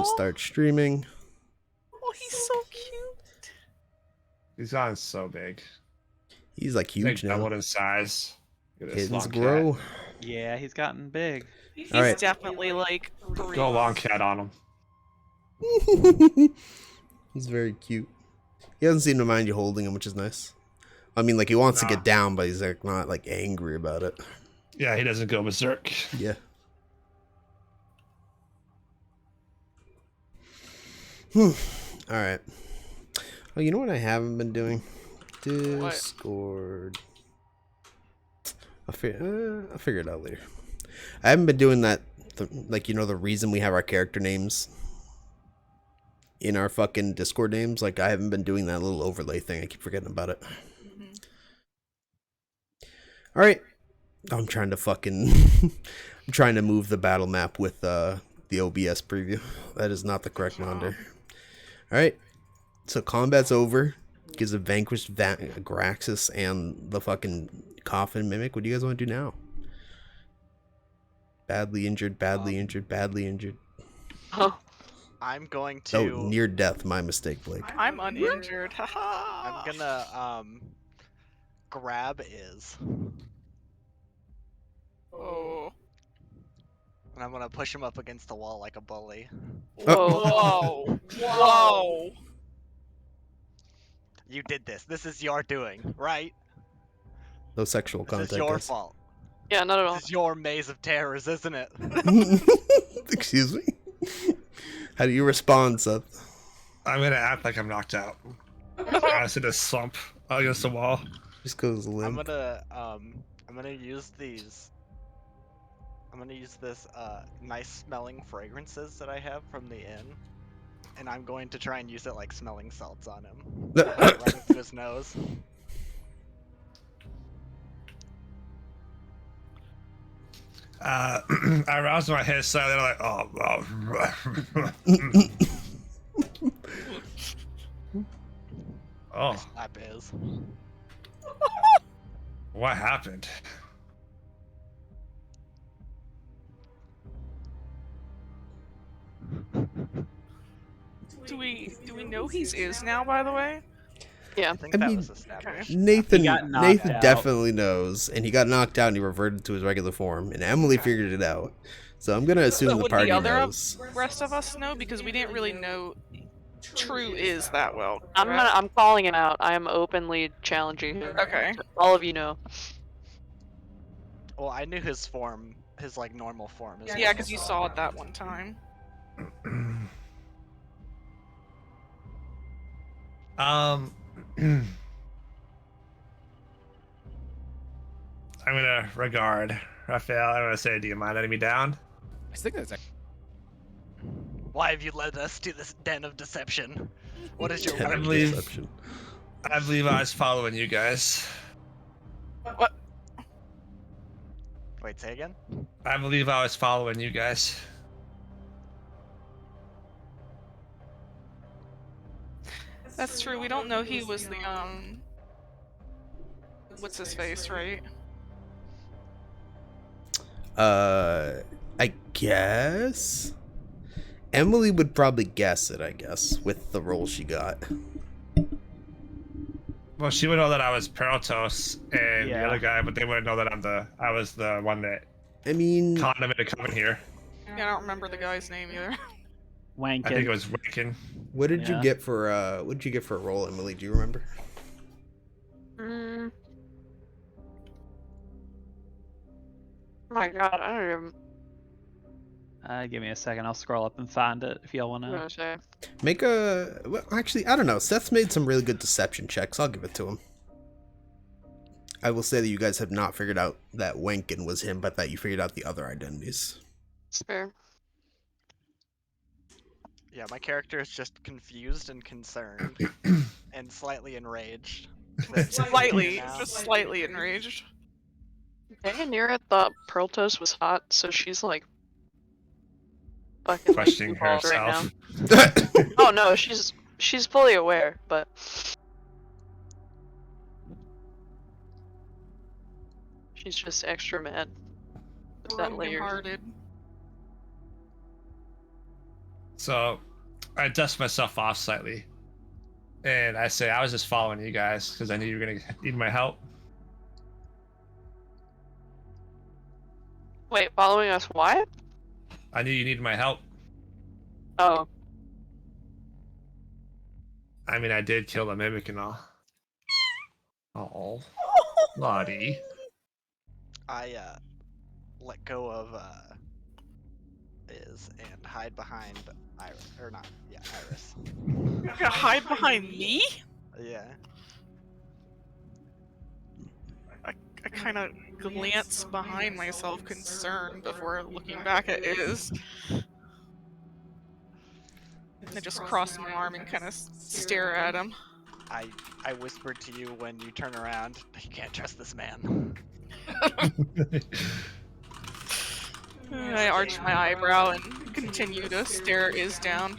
and start streaming. Oh, he's so cute. He's gotten so big. He's like He's huge like now. doubled in size. Look at this Kittens long grow. cat. Yeah, he's gotten big. He's All right. definitely like 3. Go long cat on him. He's very cute. He doesn't seem to mind you holding him, which is nice. I mean, like, he wants to get down, but he's like not like angry about it. Yeah, he doesn't go berserk. Yeah. All right. Oh, you know what I haven't been doing? Discord. I'll figure it out later. I haven't been doing that, like, you know, the reason we have our character names in our fucking Discord names. Like, I haven't been doing that little overlay thing. I keep forgetting about it. All right. I'm trying to fucking I'm trying to move the battle map with the OBS preview. That is not the correct monitor. All right. So combat's over. Gives a vanquished Graxis and the fucking coffin mimic. What do you guys want to do now? Badly injured, badly injured, badly injured. Huh. I'm going to. Oh, near death. My mistake, Blake. I'm uninjured. Haha. I'm gonna grab Is. Oh. And I'm gonna push him up against the wall like a bully. Whoa. Whoa. You did this. This is your doing, right? No sexual This contact. is your guys. fault. Yeah, not at all. This is your maze of terrors, isn't it? Excuse me? How do you respond, Seth? I'm gonna act like I'm knocked out. I sit a slump against the wall. Just goes limp. I'm gonna use these. I'm gonna use this nice smelling fragrances that I have from the inn, and I'm going to try and use it like smelling salts on him. Right through his nose. I rouse my head slightly. I'm like, oh, Slap Is. what happened? Do we know he's is now, by the way? Yeah. I think I that mean, was established. Nathan He got knocked Nathan out. definitely knows, and he got knocked out and he reverted to his regular form, and Emily figured it out. So I'm gonna assume But the would party the other knows. rest of us know? Because we didn't really know True is that well. I'm calling him out. I am openly challenging him. Okay. All of you know. Well, I knew his form, his like normal form. Yeah, because you saw it that one time. I'm gonna regard Raphael. I'm gonna say, do you mind letting me down? I think that's Why have you led us to this den of deception? What is your Den of I word? believe- deception. I believe I was following you guys. What? Wait, say again? I believe I was following you guys. That's true. We don't know he was the what's his face, right? I guess Emily would probably guess it. I guess with the role she got. Well, she would know that I was Peraltos and the Yeah. other guy, but they wouldn't know that I was the one that I mean, caught him into coming here. Yeah, I don't remember the guy's name either. Wankin. I think it was Wiccan. what did you Yeah. get for a role, Emily? Do you remember? Mm. Oh my god, I don't even Give me a second. I'll scroll up and find it if y'all want know what to. to say. Make a. Well, actually, I don't know. Seth's made some really good deception checks. I'll give it to him. I will say that you guys have not figured out that Wenkin was him, but that you figured out the other identities. It's fair. Yeah, my character is just confused and concerned, and slightly enraged. Slightly, Now- just slightly enraged. Daenerys thought Perltos was hot, so she's like fucking Questioning involved herself. right now. Oh no, she's fully aware, but she's just extra mad with that layer. Broken-hearted. So I dust myself off slightly. And I say, I was just following you guys because I knew you were going to need my help. Wait, following us what? I knew you needed my help. Oh. I mean, I did kill the mimic and all. Oh, Lottie. I let go of Iz and hide behind Iris, or not? Yeah, Iris. You're gonna hide behind me? Yeah. I kind of glance behind myself, concerned, before looking back at Iz. I just cross my arm and kind of stare at him. I whispered to you when you turn around. You can't trust this man. I arch my eyebrow and continue to stare Iz down.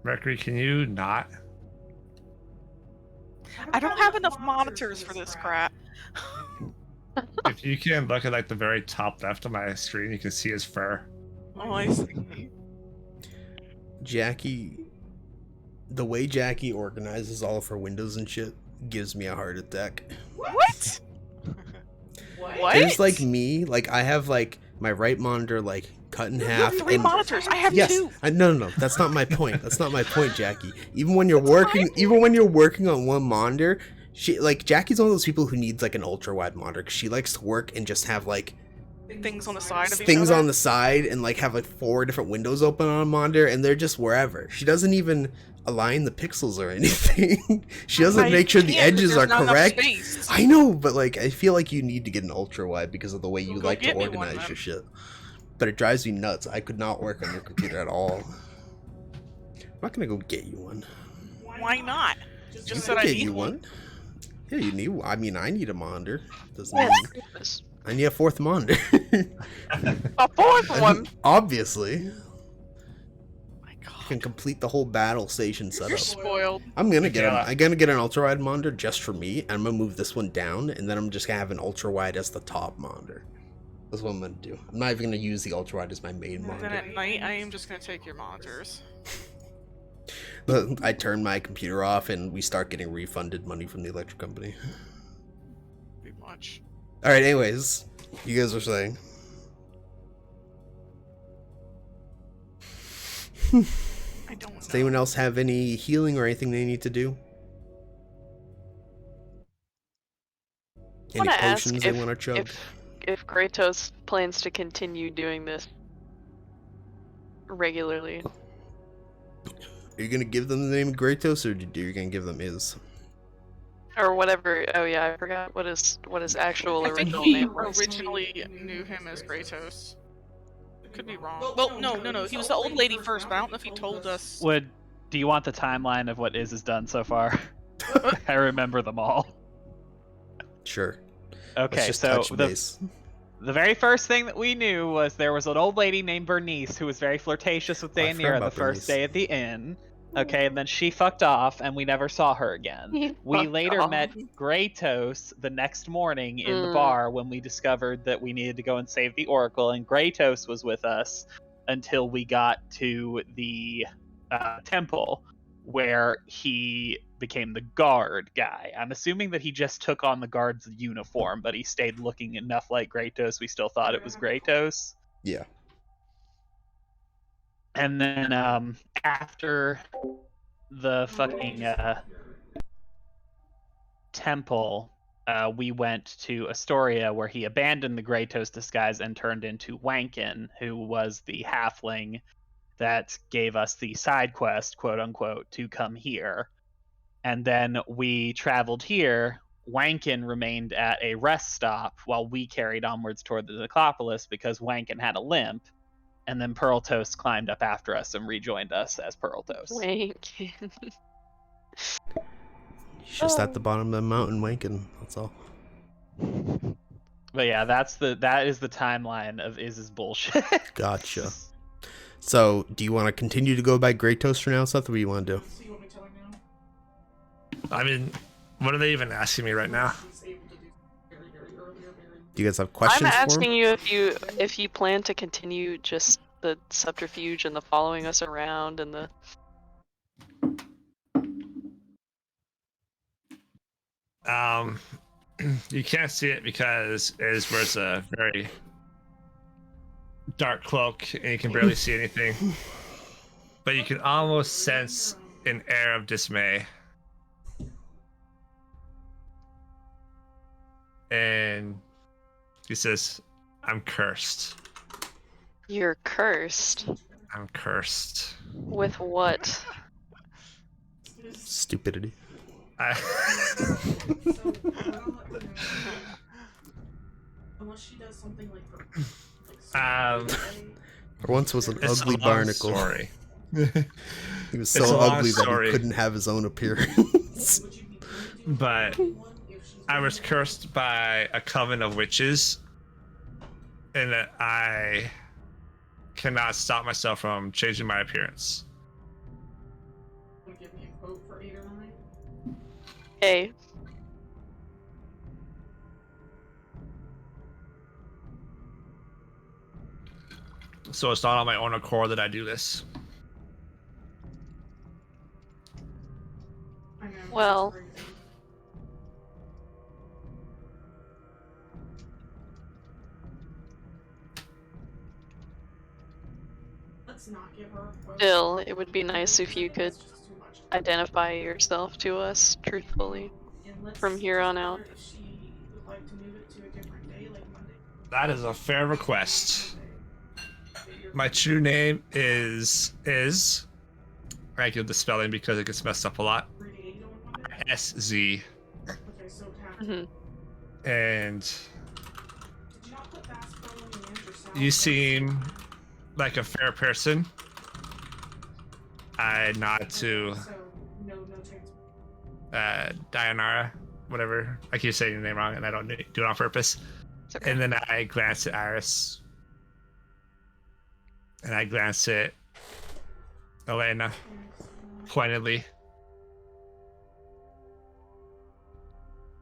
Mercury, can you not? I don't have enough monitors for this crap. If you can look at like the very top left of my screen, you can see his fur. Oh, I see. Jackie, the way Jackie organizes all of her windows and shit gives me a heart attack. What? What? There's like me, like I have like my right monitor like cut in You half. have 3 and monitors. I have yes, 2. no, that's not my point. That's not my point, Jackie. Even when you're working on one monitor, Jackie's one of those people who needs like an ultra wide monitor because she likes to work and just have like Things on the side of each things other. on the side and like have like 4 different windows open on a monitor and they're just wherever. She doesn't even align the pixels or anything. She doesn't I make sure the can't 'cause edges there's are not enough correct. space. I know, but like I feel like you need to get an ultra wide because of the way you Go like to get me one, organize then. your shit. But it drives me nuts. I could not work on your computer at all. I'm not gonna go get you one. Why not? Just You said can I get need you one. Yeah, you need. I mean, I need a monitor. Doesn't Yeah, mean it's I need a 4th monitor. a 4th one. Obviously, My I God. can complete the whole battle station setup. You're spoiled. I'm gonna get Yeah. I'm gonna get an ultra wide monitor just for me, and I'm gonna move this one down, and then I'm just gonna have an ultra wide as the top monitor. That's what I'm gonna do. I'm not even gonna use the ultra wide as my main Then monitor. at night, I am just gonna take your monitors. But I turn my computer off, and we start getting refunded money from the electric company. Pretty much. All right. Anyways, you guys were saying. I don't know. Does anyone else have any healing or anything they need to do? Any wanna ask potions they want to chug? If Kratos plans to continue doing this regularly. Are you gonna give them the name Gratos, or are you gonna give them Iz? Or whatever. Oh yeah, I forgot what his actual I think original he name was. originally knew him as Kratos. Could be wrong. Well, no. He was the old lady first, but I don't know if he told us. Do you want the timeline of what Iz has done so far? I remember them all. Sure. Okay, Let's just so touch base. the very first thing that we knew was there was an old lady named Bernice who was very flirtatious with I forgot Daenerys the about first Bernice. day at the inn. Okay, and then she fucked off, and we never saw her again. We Fuck later off. met Gratos the next morning in the Mm. bar when we discovered that we needed to go and save the Oracle, and Gratos was with us until we got to the temple where he became the guard guy. I'm assuming that he just took on the guard's uniform, but he stayed looking enough like Gratos we still thought it was Gratos. Yeah. And then after the fucking temple, we went to Astoria where he abandoned the Gratos disguise and turned into Wankin, who was the halfling that gave us the side quest, quote unquote, to come here. And then we traveled here. Wankin remained at a rest stop while we carried onwards toward the Necropolis because Wankin had a limp. And then Pearltoast climbed up after us and rejoined us as Pearltoast. Wink. He's just at the bottom of the mountain wanking. That's all. But yeah, that is the timeline of Iz's bullshit. Gotcha. So, do you want to continue to go by Gratos for now, Seth? What do you want to do? I mean, What are they even asking me right now? Do you guys have I'm questions for asking him? you if you plan to continue just the subterfuge and the following us around and the. You can't see it because it wears a very dark cloak and you can barely see anything. But you can almost sense an air of dismay. And he says, I'm cursed. You're cursed. I'm cursed. With what? Stupidity. Unless she does something like There once was an It's ugly a long barnacle. story. He was It's a so long ugly that story. he couldn't have his own appearance. But I was cursed by a coven of witches, and that I cannot stop myself from changing my appearance. give me a quote for 8 or 9. Hey, So it's not on my own accord that I do this. I know. Well. It's crazy. Let's not give her a quote. Still, it would be nice if you could That's just too much. identify yourself to us truthfully And let's from here on tell out. her if she would like to move it to a different day, like Monday. That is a fair request. My true name is I give the spelling because it gets messed up a lot. 3 to 8 on Monday? SZ. Okay, so tap. And Did you not put fast forward on the manager salad? you seem like a fair person. I nod to So, no transfer. Dayanara, whatever. I keep saying your name wrong and I don't do it on purpose. It's okay. And then I glance at Iris. And I glance at Elena pointedly.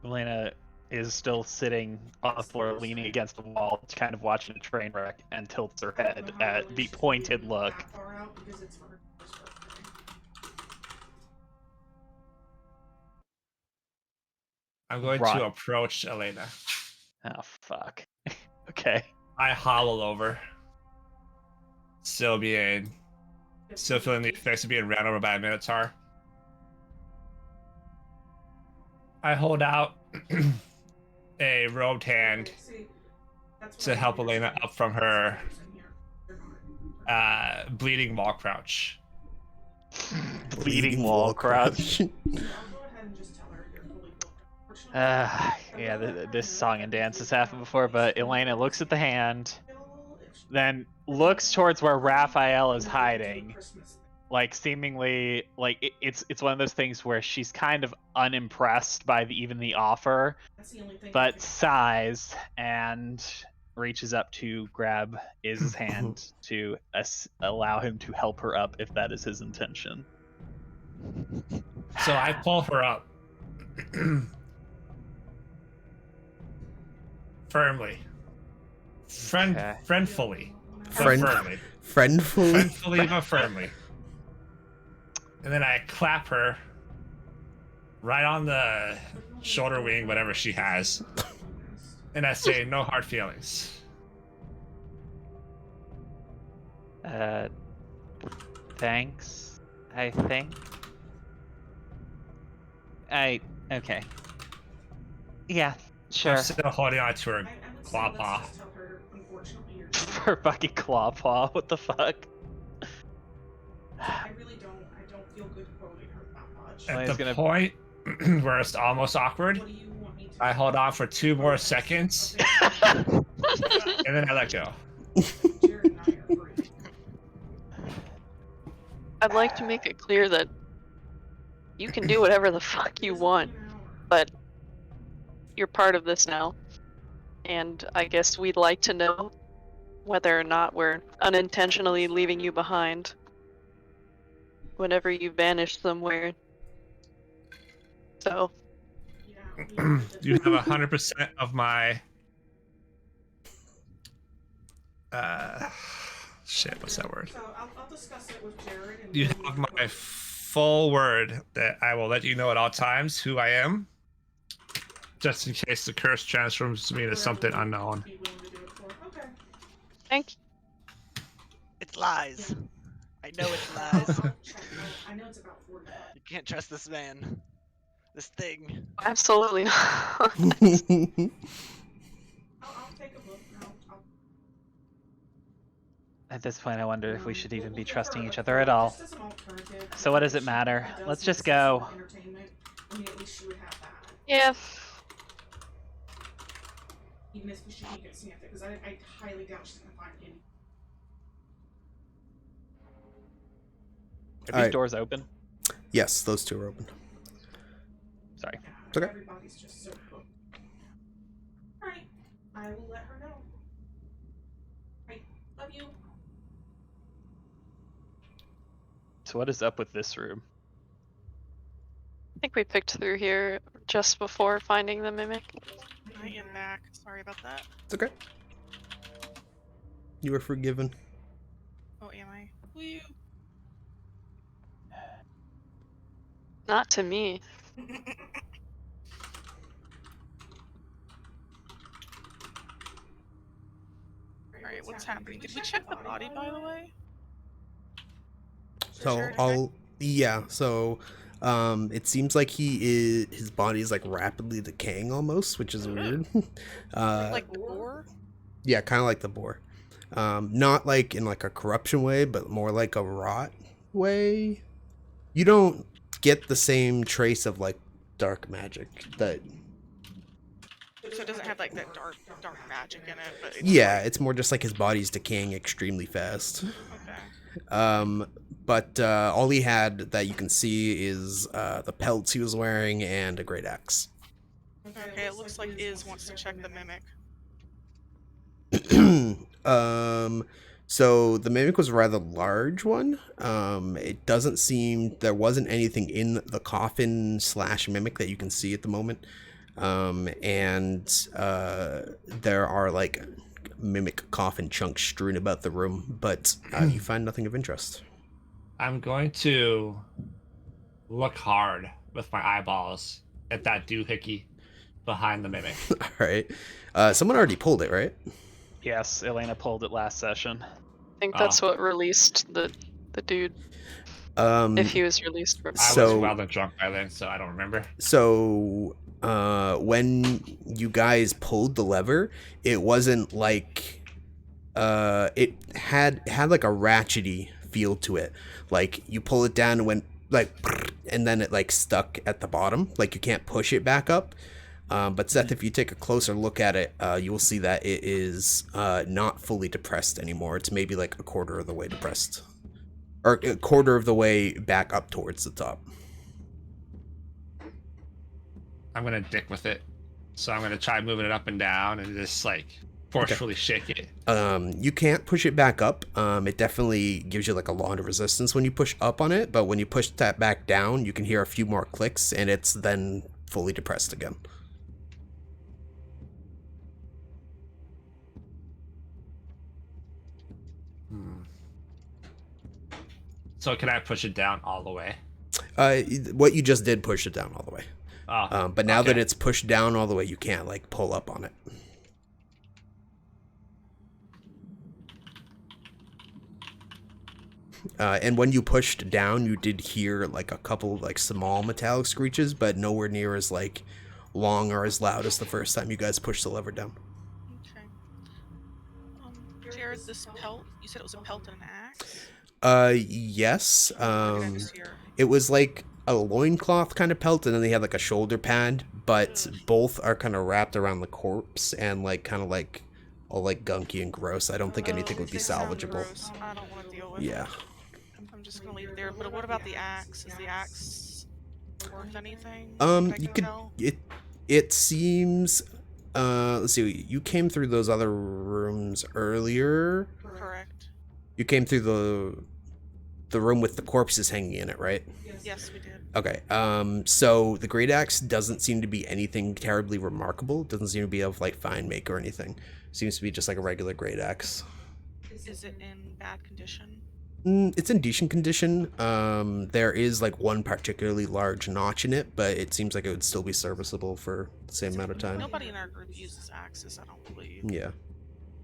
Elena is still sitting on the floor, leaning against the wall, kind of watching a train wreck, and tilts her head at the pointed look. That far out because it's for her first birthday. I'm going Right. to approach Elena. Oh, fuck. Okay. I hobble over. Still feeling the effects of being ran over by a minotaur. I hold out a robed hand to help Elena up from her bleeding wall crouch. Bleeding wall crouch. I'll go ahead and just tell her you're fully booked. Yeah, this song and dance has happened before, but Elena looks at the hand, then looks towards where Raphael is hiding, like seemingly like it's one of those things where she's kind of unimpressed by even the offer, but sighs and reaches up to grab Iz's hand to allow him to help her up if that is his intention. So I pull her up. Firmly. Okay. Friendfully. Friend- But firmly. Friendful. Friendfully but firmly. And then I clap her right on the shoulder wing, whatever she has. And I say, no hard feelings. Thanks, I think. Okay. Yeah, sure. I'm still holding on to her claw paw. For fucking claw paw, what the fuck? I really don't. I don't feel good quoting her that much. At Elaine's the gonna- point where it's almost awkward, What do you want me to I hold on for 2 more seconds, and then I let go. Jared and I are free. I'd like to make it clear that you can do whatever the fuck you want, but you're part of this now. And I guess we'd like to know whether or not we're unintentionally leaving you behind whenever you vanish somewhere. So, You have 100% of my. Shit, what's that word? So I'll discuss it with Jared. And You then we have can my full word that I will let you know at all times who I am, just in case the curse transforms me into something unknown. be willing to do it for. Okay. Thank you. It's lies. I know it's I'll lies. check. I know it's about 45. You can't trust this man. This thing. Absolutely not. I'll take a look. I'll At this point, I wonder if we should even be trusting each prefer, other at all. just as an alternative, So what if does it she matter? does Let's need just some sort go. of entertainment, I mean, at least she would have that. Yeah. Even if she can get Samantha, because I highly doubt she's gonna find any. Are these Alright. doors open? Yes, those two are open. Sorry. It's okay. Everybody's just so booked. Alright, I will let her know. I love you. So what is up with this room? I think we picked through here just before finding the mimic. I am back. Sorry about that. It's okay. You were forgiven. Oh, am I? Woo. Not to me. Alright, what's happening? Did we check the body, by the way? So Sure. it seems like his body is like rapidly decaying almost, which is weird. Like the boar? Yeah, kind of like the boar. Not like in like a corruption way, but more like a rot way. You don't get the same trace of like dark magic that. So it doesn't have like that dark magic in it, but it's Yeah, it's more just like his body's decaying extremely fast. okay. But all he had that you can see is the pelts he was wearing and a great axe. Okay, it looks like Iz wants to check the mimic. So the mimic was a rather large one. It doesn't seem there wasn't anything in the coffin / mimic that you can see at the moment. And there are like mimic coffin chunks strewn about the room, but you find nothing of interest. I'm going to look hard with my eyeballs at that doohickey behind the mimic. All right. Someone already pulled it, right? Yes, Elena pulled it last session. I think that's what released the dude. If he was released from. I was well and drunk by then, so I don't remember. So when you guys pulled the lever, it wasn't like it had like a ratchety feel to it. Like you pull it down and went like, and then it like stuck at the bottom. Like you can't push it back up. But Seth, if you take a closer look at it, you will see that it is not fully depressed anymore. It's maybe like a quarter of the way depressed, or a quarter of the way back up towards the top. I'm gonna dick with it, so I'm gonna try moving it up and down and just like forcefully shake it. You can't push it back up. It definitely gives you like a lot of resistance when you push up on it, but when you push that back down, you can hear a few more clicks, and it's then fully depressed again. So can I push it down all the way? What you just did, push it down all the way. Oh, but now okay. that it's pushed down all the way, you can't like pull up on it. And when you pushed down, you did hear like a couple like small metallic screeches, but nowhere near as like long or as loud as the first time you guys pushed the lever down. Okay. Jared, this pelt, you said it was a pelt and an axe? Yes. What did I just hear? It was like a loincloth kind of pelt, and then they had like a shoulder pad, but both are kind of wrapped around the corpse and like kind of like all like gunky and gross. I don't think anything would be They sound salvageable. gross. I don't want to deal with Yeah. it. I'm just gonna leave it there. But what about the axe? Is the axe worth anything? I You can could. tell? It seems. Let's see. You came through those other rooms earlier. Correct. You came through the. the room with the corpses hanging in it, right? Yes, we did. Okay. So the great axe doesn't seem to be anything terribly remarkable. It doesn't seem to be of like fine make or anything. Seems to be just like a regular great axe. Is it in bad condition? It's in decent condition. There is like one particularly large notch in it, but it seems like it would still be serviceable for the same amount of time. Nobody in our group uses axes, I don't believe. Yeah,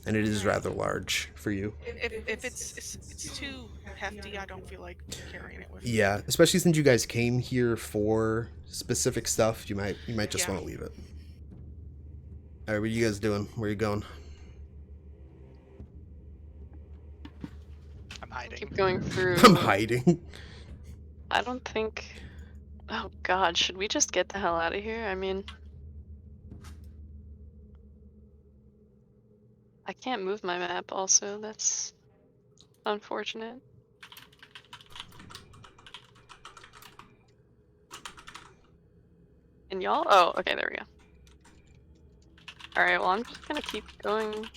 and it is rather large for you. If it's too hefty, I don't feel like carrying it with me. Yeah, especially since you guys came here for specific stuff, you might just Yeah. want to leave it. All right, what are you guys doing? Where are you going? I'm hiding. Keep going through. I'm hiding. I don't think. Oh God, should we just get the hell out of here? I mean, I can't move my map. Also, that's unfortunate. And y'all? Oh, okay, there we go. All right, well, I'm just gonna keep going.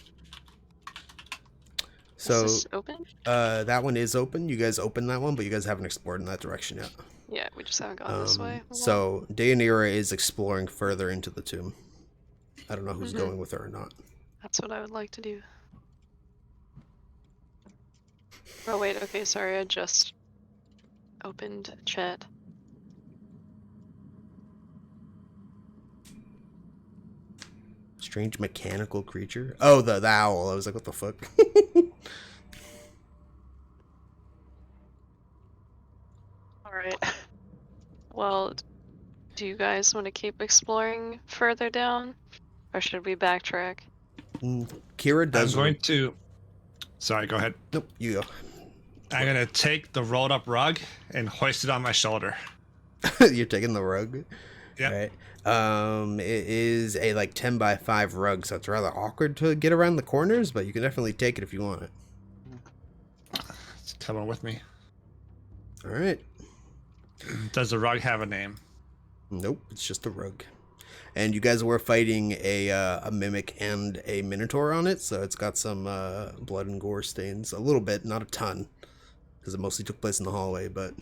So, Is this open? that one is open. You guys opened that one, but you guys haven't explored in that direction yet. Yeah, we just haven't gone this way. So Deianira is exploring further into the tomb. I don't know who's Mhm. going with her or not. That's what I would like to do. Oh wait, okay, sorry, I just opened chat. Strange mechanical creature. Oh, the owl. I was like, what the fuck? Alright. Well, do you guys want to keep exploring further down? Or should we backtrack? Kira I'm does. going to. Sorry, go ahead. Nope, you go. I'm gonna take the rolled up rug and hoist it on my shoulder. You're taking the rug. Yep. Right. It is a like 10 by 5 rug, so it's rather awkward to get around the corners, but you can definitely take it if you want it. It's coming with me. All right. Does the rug have a name? Nope, it's just a rug. And you guys were fighting a mimic and a minotaur on it, so it's got some blood and gore stains. A little bit, not a ton, because it mostly took place in the hallway, but...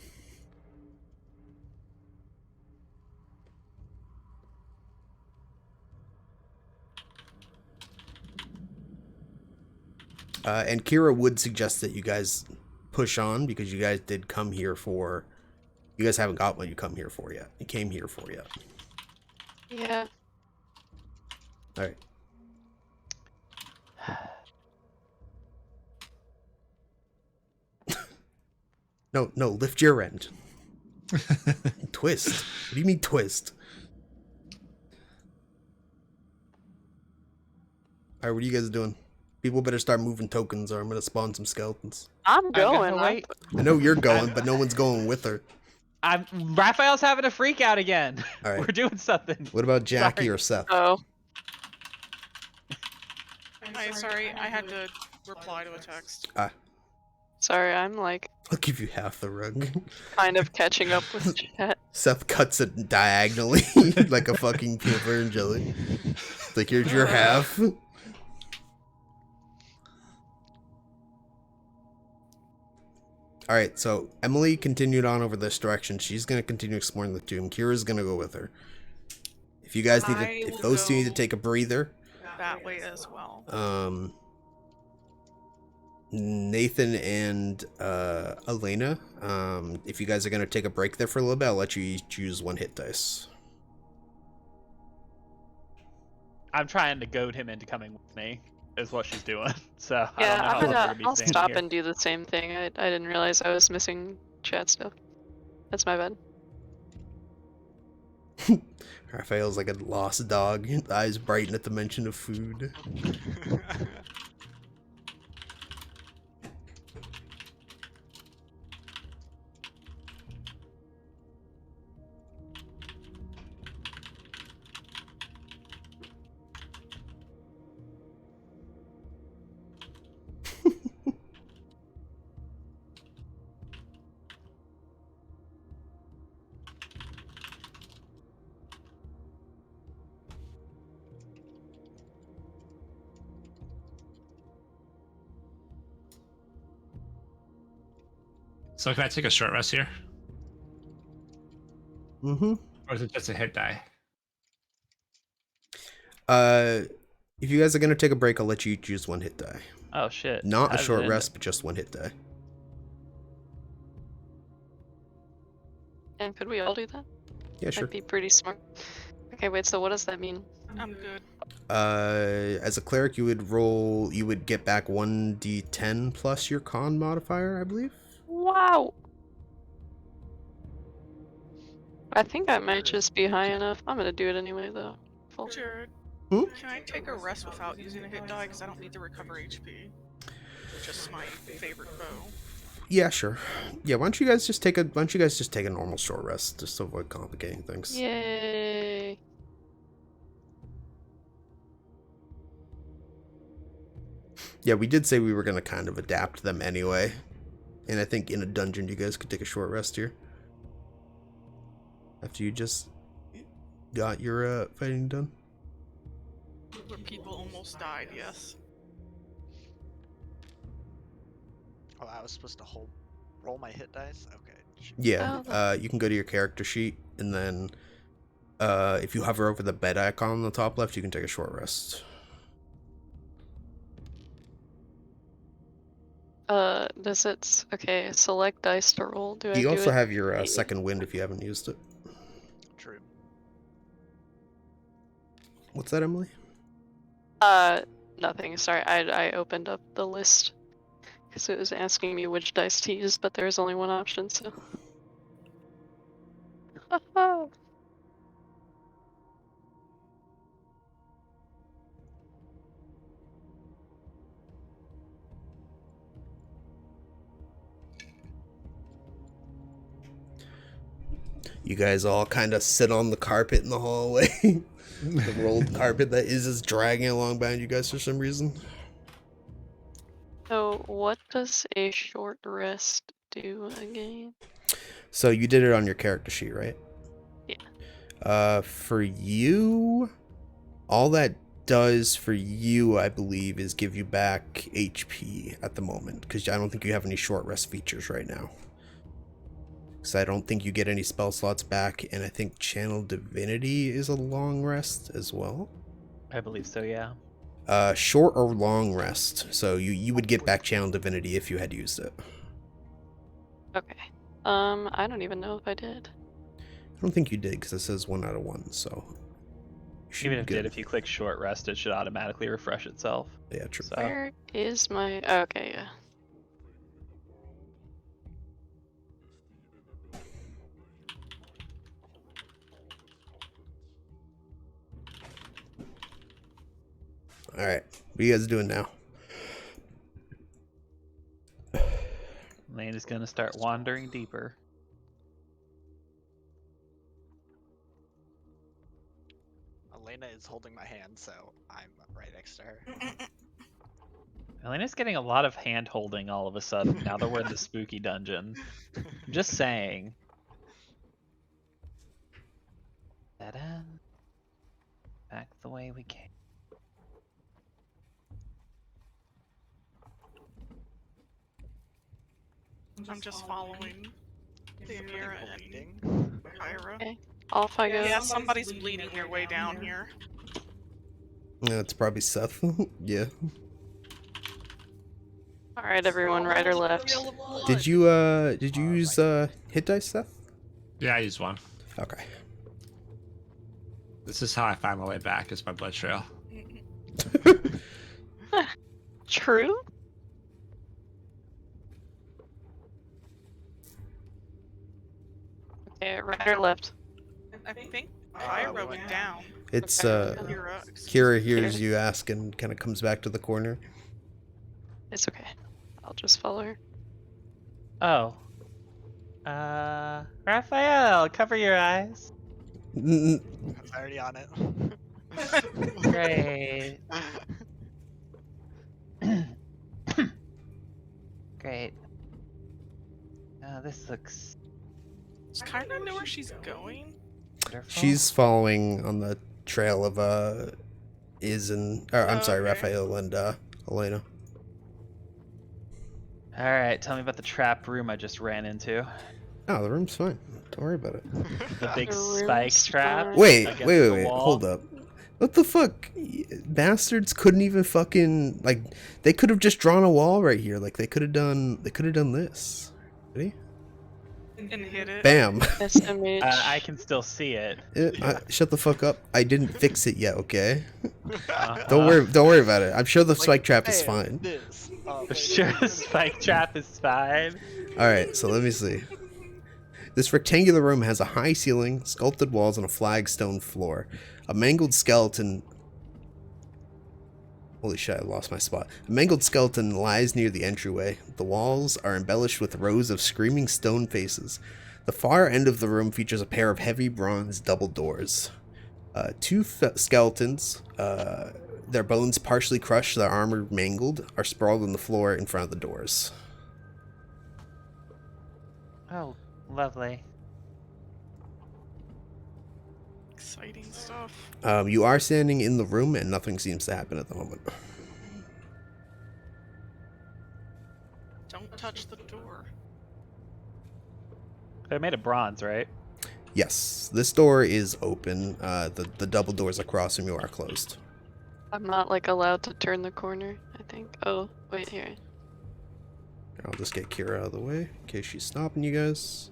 and Kira would suggest that you guys push on, because you guys did come here for... You guys haven't got what you come here for yet. You came here for yet. Yeah. All right. No, lift your end. Twist. What do you mean twist? All right, what are you guys doing? People better start moving tokens or I'm going to spawn some skeletons. I'm going. wait. I know you're going, but no one's going with her. Raphael's having a freak out again. All right. We're doing something. What about Jackie Sorry. or Seth? Oh. Sorry, I had to reply to a text. Sorry, I'm like I'll give you half the rug. kind of catching up with chat. Seth cuts it diagonally like a fucking peanut butter and jelly. Like, here's your half. Alright, so Emily continued on over this direction. She's going to continue exploring the tomb. Kira's going to go with her. If you guys need to, I if will those two need to go take a breather, That way as well. Nathan and Elena, if you guys are going to take a break there for a little bit, I'll let you each use 1 hit dice. I'm trying to goad him into coming with me, is what she's doing. So I don't know Yeah, how I'm long we're gonna. gonna be I'll standing stop here. and do the same thing. I didn't realize I was missing chat stuff. That's my bad. Raphael's like a lost dog. Eyes brighten at the mention of food. So can I take a short rest here? Mm-hmm. Or is it just a hit die? If you guys are gonna take a break, I'll let you choose one hit die. Oh shit. Not How a did short it end rest, but just one hit die. And could we all do that? Yeah, sure. That'd be pretty smart. Okay, wait, so what does that mean? I'm good. As a cleric, you would get back 1d10 plus your con modifier, I believe. Wow! I think I might just be high enough. I'm gonna do it anyway, though. Full. Jared, Hmm? can I take a rest without using a hit die? Because I don't need to recover HP. Just my favorite bow. Yeah, sure. Yeah, why don't you guys just take a normal short rest just to avoid complicating things? Yay! Yeah, we did say we were gonna kind of adapt them anyway. And I think in a dungeon you guys could take a short rest here. After you just got your fighting done. Where people almost died, yes. Oh, I was supposed to roll my hit dice? Okay. Shoot. Yeah, Oh. you can go to your character sheet and then if you hover over the bed icon on the top left, you can take a short rest. Does it... Okay, select dice to roll. Do I You do also it? have your second wind if you haven't used it. True. What's that, Emily? Nothing. Sorry, I opened up the list because it was asking me which dice to use, but there's only one option, so. You guys all kind of sit on the carpet in the hallway. The rolled carpet that is dragging along behind you guys for some reason. So, what does a short rest do again? So you did it on your character sheet, right? Yeah. For you, all that does for you, I believe, is give you back HP at the moment, because I don't think you have any short rest features right now. Because I don't think you get any spell slots back, and I think Channel Divinity is a long rest as well. I believe so, yeah. Short or long rest. So you would get back Channel Divinity if you had used it. Okay. I don't even know if I did. I don't think you did, because it says 1 out of 1, so... Even if it did, if you click short rest, it should automatically refresh itself. Yeah, true. So, Where is my... Okay, yeah. Alright, what are you guys doing now? Lane is gonna start wandering deeper. Elena is holding my hand, so I'm right next to her. Elena's getting a lot of hand holding all of a sudden now that we're in the spooky dungeon. I'm just saying. Ta-da. Back the way we came. I'm just following Theamira and Bleeding. Kyra. Okay. Off I go. Yeah, somebody's bleeding their way down here. Yeah, it's probably Seth. Yeah. Alright, everyone, right or left? Did you use hit dice, Seth? Yeah, I used one. Okay. This is how I find my way back, is my blood trail. True? Okay, right or left? I think Kyra went down. It's Kira, Kira hears you ask and kind of comes back to the corner. It's okay. I'll just follow her. Oh. Raphael, cover your eyes. Mm, I was already on it. Great. Great. This looks Does Kyra know where she's going? wonderful. She's following on the trail of I'm sorry, Okay. Raphael and Elena. All right, tell me about the trap room I just ran into. Oh, the room's fine. Don't worry about it. The big The spike room's trap. fine. Wait, against wait, wait, the wait. wall. Hold up. What the fuck? Bastards couldn't even fucking like. They could have just drawn a wall right here. Like they could have done. They could have done this. Ready? And hit it. Bam. SMH. I can still see it. Shut the fuck up. I didn't fix it yet. Okay. Uh-huh. Don't worry. Don't worry about it. I'm sure the Like, spike trap is bam, fine. This. For sure, the spike trap is fine. All right. So let me see. This rectangular room has a high ceiling, sculpted walls, and a flagstone floor. A mangled skeleton. Holy shit, I lost my spot. A mangled skeleton lies near the entryway. The walls are embellished with rows of screaming stone faces. The far end of the room features a pair of heavy bronze double doors. Two skeletons, their bones partially crushed, their armor mangled, are sprawled on the floor in front of the doors. Oh, lovely. Exciting stuff. You are standing in the room and nothing seems to happen at the moment. Don't touch the door. They made of bronze, right? Yes, this door is open. The double doors across from you are closed. I'm not like allowed to turn the corner, I think. Oh, wait here. I'll just get Kira out of the way in case she's stopping you guys.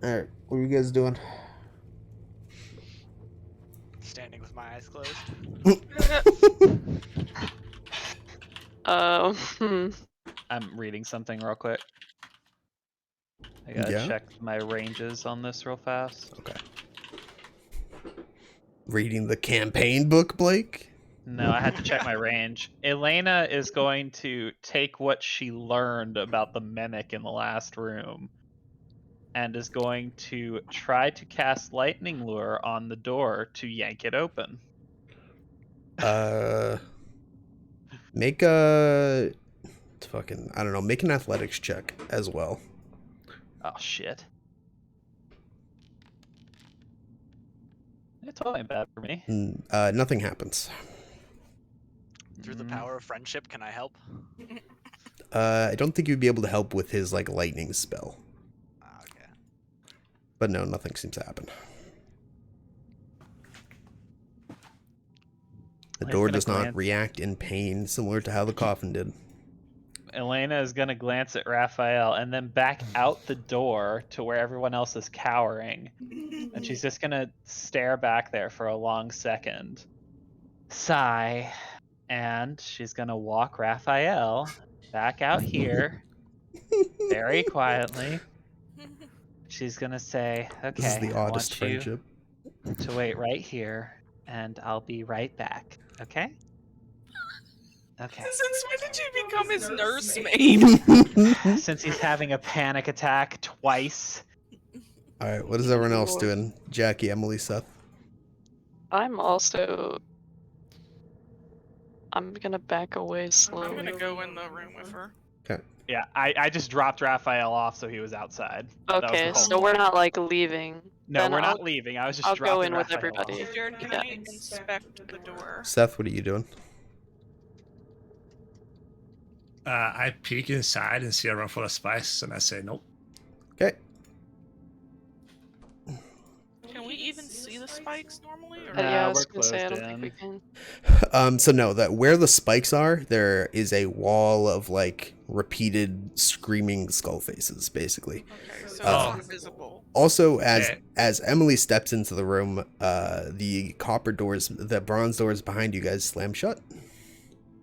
Alright, what are you guys doing? Standing with my eyes closed. Hmm. I'm reading something real quick. I gotta Yeah? check my ranges on this real fast. Okay. Reading the campaign book, Blake? No, I had to check my range. Elena is going to take what she learned about the mimic in the last room and is going to try to cast lightning lure on the door to yank it open. Make a fucking, I don't know, make an athletics check as well. Oh shit. It's only bad for me. Nothing happens. Through the power of friendship, can I help? I don't think you'd be able to help with his like lightning spell. Okay. But no, nothing seems to happen. The He's door gonna does not glance- react in pain, similar to how the coffin did. Elena is gonna glance at Raphael and then back out the door to where everyone else is cowering. And she's just gonna stare back there for a long second. Sigh. And she's gonna walk Raphael back out here very quietly. She's gonna say, This is okay, the I oddest want you friendship. to wait right here and I'll be right back. Okay? Okay. Since when did you become his nursemaid? Since he's having a panic attack twice. Alright, what is everyone else doing? Jackie, Emily, Seth? I'm also. I'm gonna back away I'm slowly. gonna go in the room with her. Yeah, I just dropped Raphael off so he was outside. That was the Okay, whole so we're not like leaving. No, Then we're not I'll- leaving. I was just I'll dropping go in with Raphael off. everybody. Jared, can Yeah. I inspect the door? Seth, what are you doing? I peek inside and see a room full of spice, and I say nope. Okay. Can we even see the spikes normally? Or... Yeah, I Nah, was we're gonna say I closed don't think we in. can. So no, that where the spikes are, there is a wall of like repeated screaming skull faces, basically. Okay, so Oh. it's invisible. Also, Okay. as Emily steps into the room, the copper doors, the bronze doors behind you guys slam shut.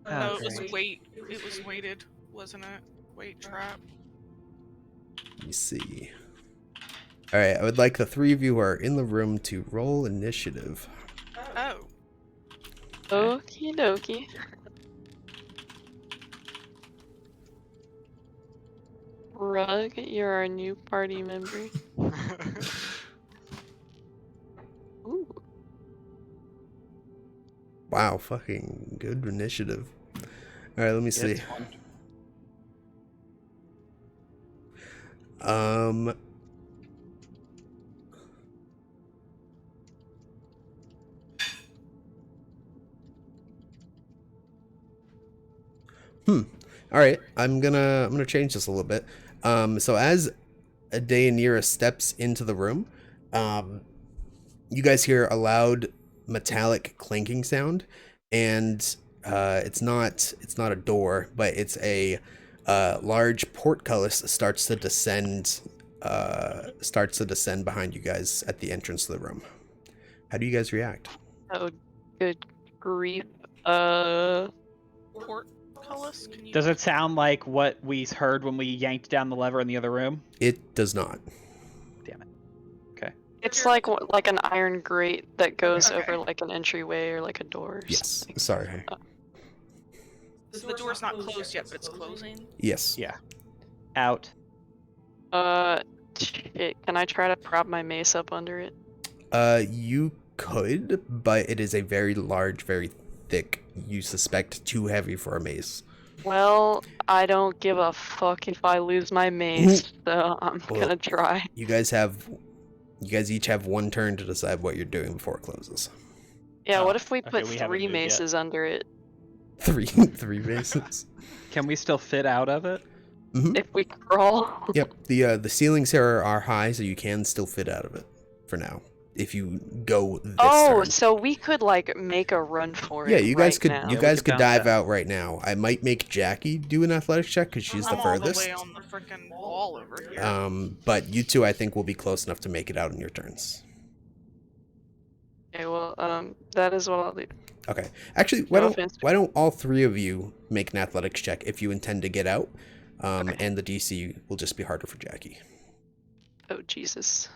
No, it was great. it was weighted, wasn't it? Weight trap. Let me see. All right, I would like the three of you who are in the room to roll initiative. Oh. Okie dokie. Rug, you're our new party member. Ooh. Wow, fucking good initiative. All right, let me see. It's fun. All right, I'm gonna change this a little bit. So as Daenerys steps into the room, you guys hear a loud metallic clanking sound, and it's not a door, but it's a large portcullis starts to descend behind you guys at the entrance to the room. How do you guys react? Oh, good grief. Portcullis? Can you? Does it sound like what we heard when we yanked down the lever in the other room? It does not. Damn it. Okay. It's like an iron grate that goes Okay. over like an entryway or like a door. Or Yes. something. Sorry. So the door's not closed yet, but it's closing. Yes. Yeah. Out. Shit. Can I try to prop my mace up under it? You could, but it is a very large, very thick. You suspect too heavy for a mace. Well, I don't give a fuck if I lose my mace, so I'm Well, gonna try. You guys each have one turn to decide what you're doing before it closes. Yeah, Oh, what if we okay, put we haven't 3 moved yet. maces under it? Three maces. Can we still fit out of it? Hmm. If we crawl? Yep. The ceilings here are high, so you can still fit out of it for now. If you go this Oh, turn. so we could like make a run for it. Yeah, you guys right could now. you we guys could could bounce dive out. out right now. I might make Jackie do an athletics check because she's the I'm furthest. all the way on the freaking wall over here. But you two, I think, will be close enough to make it out in your turns. Okay, well, that is what I'll do. Okay. Actually, No offense. why don't all three of you make an athletics check if you intend to get out? Okay. And the DC will just be harder for Jackie. Oh Jesus,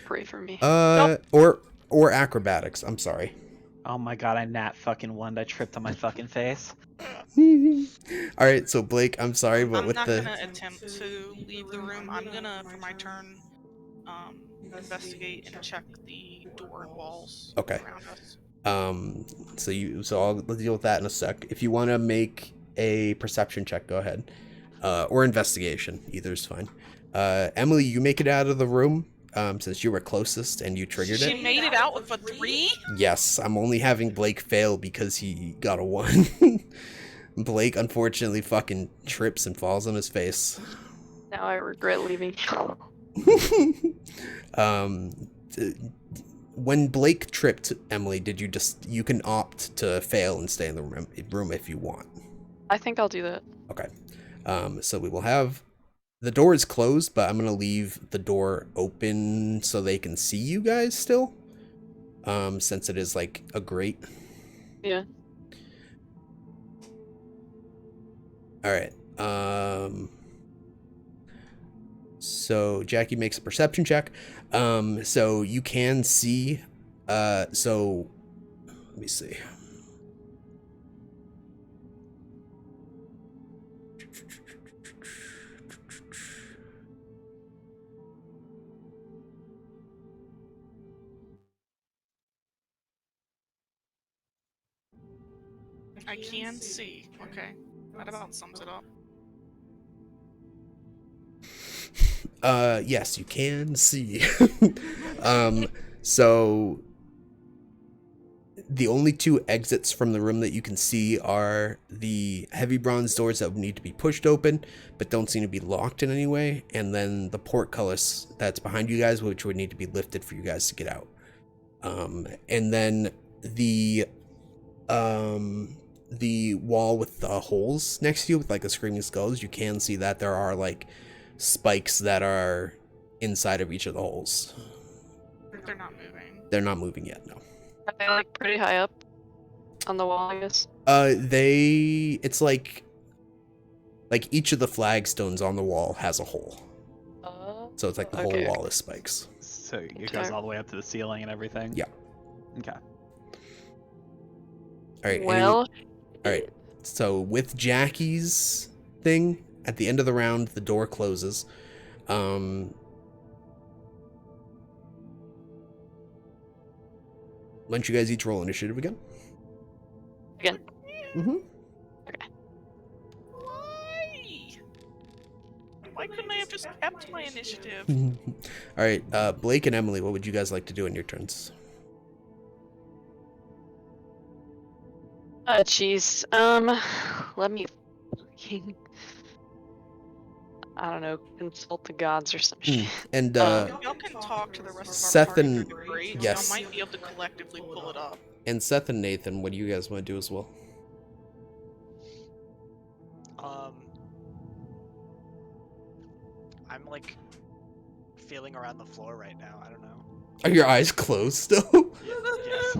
pray for me. Or acrobatics. I'm sorry. Oh my god, I nat fucking one. I tripped on my fucking face. All right, so Blake, I'm sorry, but I'm with not the gonna attempt to leave the room. I'm gonna, for my turn, investigate and check the door and walls Okay. around us. So I'll deal with that in a sec. If you want to make a perception check, go ahead. Or investigation, either's fine. Emily, you make it out of the room. Since you were closest and you triggered She it. made it out with a 3? Yes, I'm only having Blake fail because he got a 1. Blake unfortunately fucking trips and falls on his face. Now I regret leaving. When Blake tripped, Emily, you can opt to fail and stay in the room if you want. I think I'll do that. Okay. So we will have the door is closed, but I'm gonna leave the door open so they can see you guys still. Since it is like a grate. Yeah. All right. So Jackie makes a perception check. So you can see. So let me see. I can see. Okay. That about sums it up. Yes, you can see. So the only two exits from the room that you can see are the heavy bronze doors that would need to be pushed open, but don't seem to be locked in any way, and then the portcullis that's behind you guys, which would need to be lifted for you guys to get out. And then the wall with the holes next to you with like the screaming skulls, you can see that there are like spikes that are inside of each of the holes. They're not moving. They're not moving yet, no. Are they like pretty high up on the wall, I guess? It's like each of the flagstones on the wall has a hole. So it's like the okay. whole wall is spikes. So it goes all the way up to the ceiling and everything? Yeah. Okay. All right. Well, all right. So with Jackie's thing, at the end of the round, the door closes. Why don't you guys each roll initiative again? Again. Mm-hmm. Why couldn't I have just kept my initiative? All right, Blake and Emily, what would you guys like to do in your turns? Jeez. Let me fucking I don't know, consult the gods or some shit. And Y'all can talk to the rest Seth of our party and- through the grate. yes. Y'all might be able to collectively pull it up. and Seth and Nathan, what do you guys want to do as well? I'm like feeling around the floor right now. I don't know. Are your eyes closed still? Yes.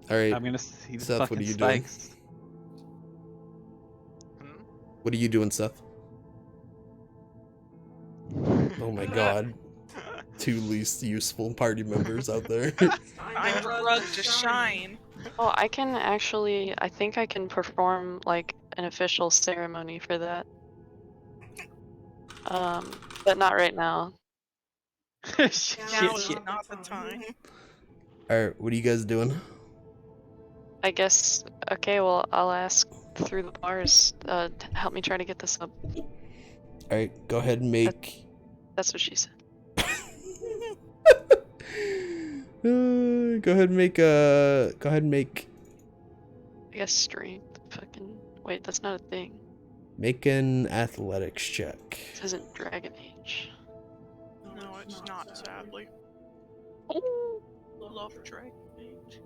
All right. I'm gonna see the Seth, what fucking are you doing? spikes. Hmm? What are you doing, Seth? Oh my god. Two least useful party members out there. I'm rug to shine. Oh, I can actually, I think I can perform like an official ceremony for that. But not right now. Shit, Now is shit. not the time. Alright, what are you guys doing? I guess, okay, well, I'll ask through the bars to help me try to get this up. Alright, go ahead and make... That's what she said. Go ahead and make a... Go ahead and make... I guess strength. Fucking. Wait, that's not a thing. Make an athletics check. This isn't Dragon Age. No, it's not, sadly. Oh, Love Dragon Age.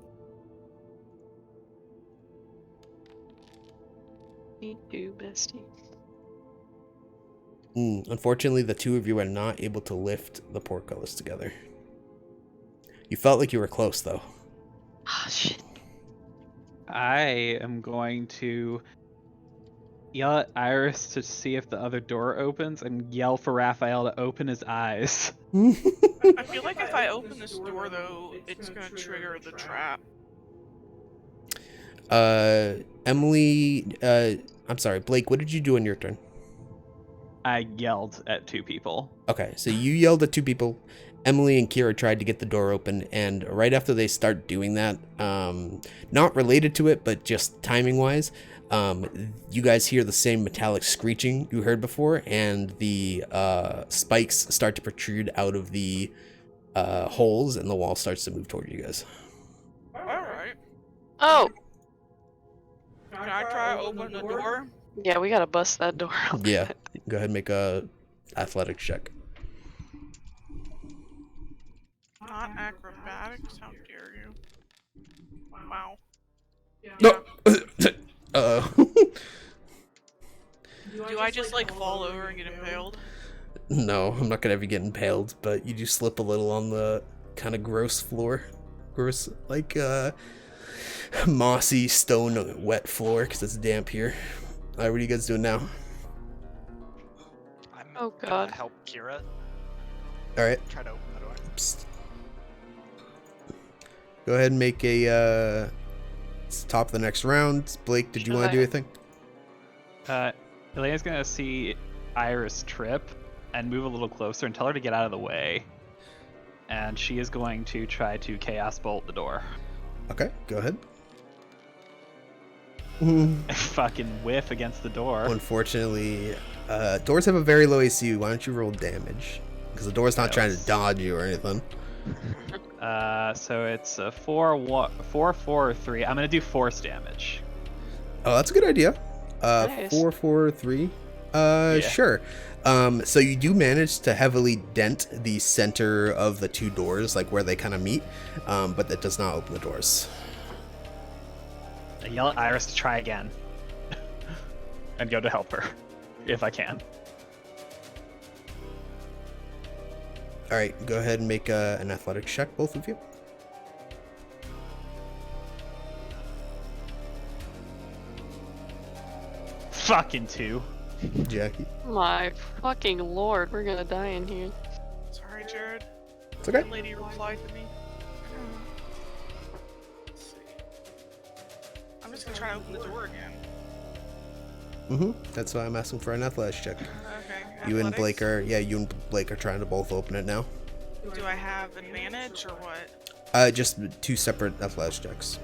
me too, bestie. Unfortunately, the two of you are not able to lift the portcullis together. You felt like you were close, though. Ah, shit. I am going to yell at Iris to see if the other door opens and yell for Raphael to open his eyes. I feel like if I open this door, though, it's gonna trigger the trap. Emily, I'm sorry, Blake, what did you do in your turn? I yelled at two people. Okay, so you yelled at two people. Emily and Kira tried to get the door open, and right after they start doing that, not related to it, but just timing-wise, you guys hear the same metallic screeching you heard before, and the spikes start to protrude out of the holes, and the wall starts to move toward you guys. Alright. Oh! Can I try to open the door? Yeah, we gotta bust that door open. Yeah, go ahead and make a athletics check. Not acrobatics? How dare you? Wow. No. Uh-oh. Do I just, like, fall over and get impaled? No, I'm not gonna ever get impaled, but you do slip a little on the kind of gross floor. Gross, like, mossy, stone, wet floor, because it's damp here. Alright, what are you guys doing now? I'm Oh, gonna God. help Kira Alright, try to open the door. psst. Go ahead and make a, it's top of the next round. Blake, did you want to do anything? Elena's gonna see Iris trip and move a little closer and tell her to get out of the way. And she is going to try to Chaos Bolt the door. Okay, go ahead. Fucking whiff against the door. Unfortunately, doors have a very low AC. Why don't you roll damage? Because the door's not trying to dodge you or anything. So it's a 4, 3. I'm gonna do force damage. Oh, that's a good idea. Nice. 4, 4, 3. Yeah. Sure. So you do manage to heavily dent the center of the two doors, like where they kind of meet, but that does not open the doors. I yell at Iris to try again. And go to help her, if I can. All right, go ahead and make an athletics check, both of you. Fucking 2. Jackie. My fucking lord, we're gonna die in here. Sorry, Jared. It's okay. That lady replied to me. Let's see. I'm just gonna try to open the door again. That's why I'm asking for an athletics check. Okay. You and athletics? Blake are, yeah, you and Blake are trying to both open it now. Do I have advantage or what? Just two separate athletics checks.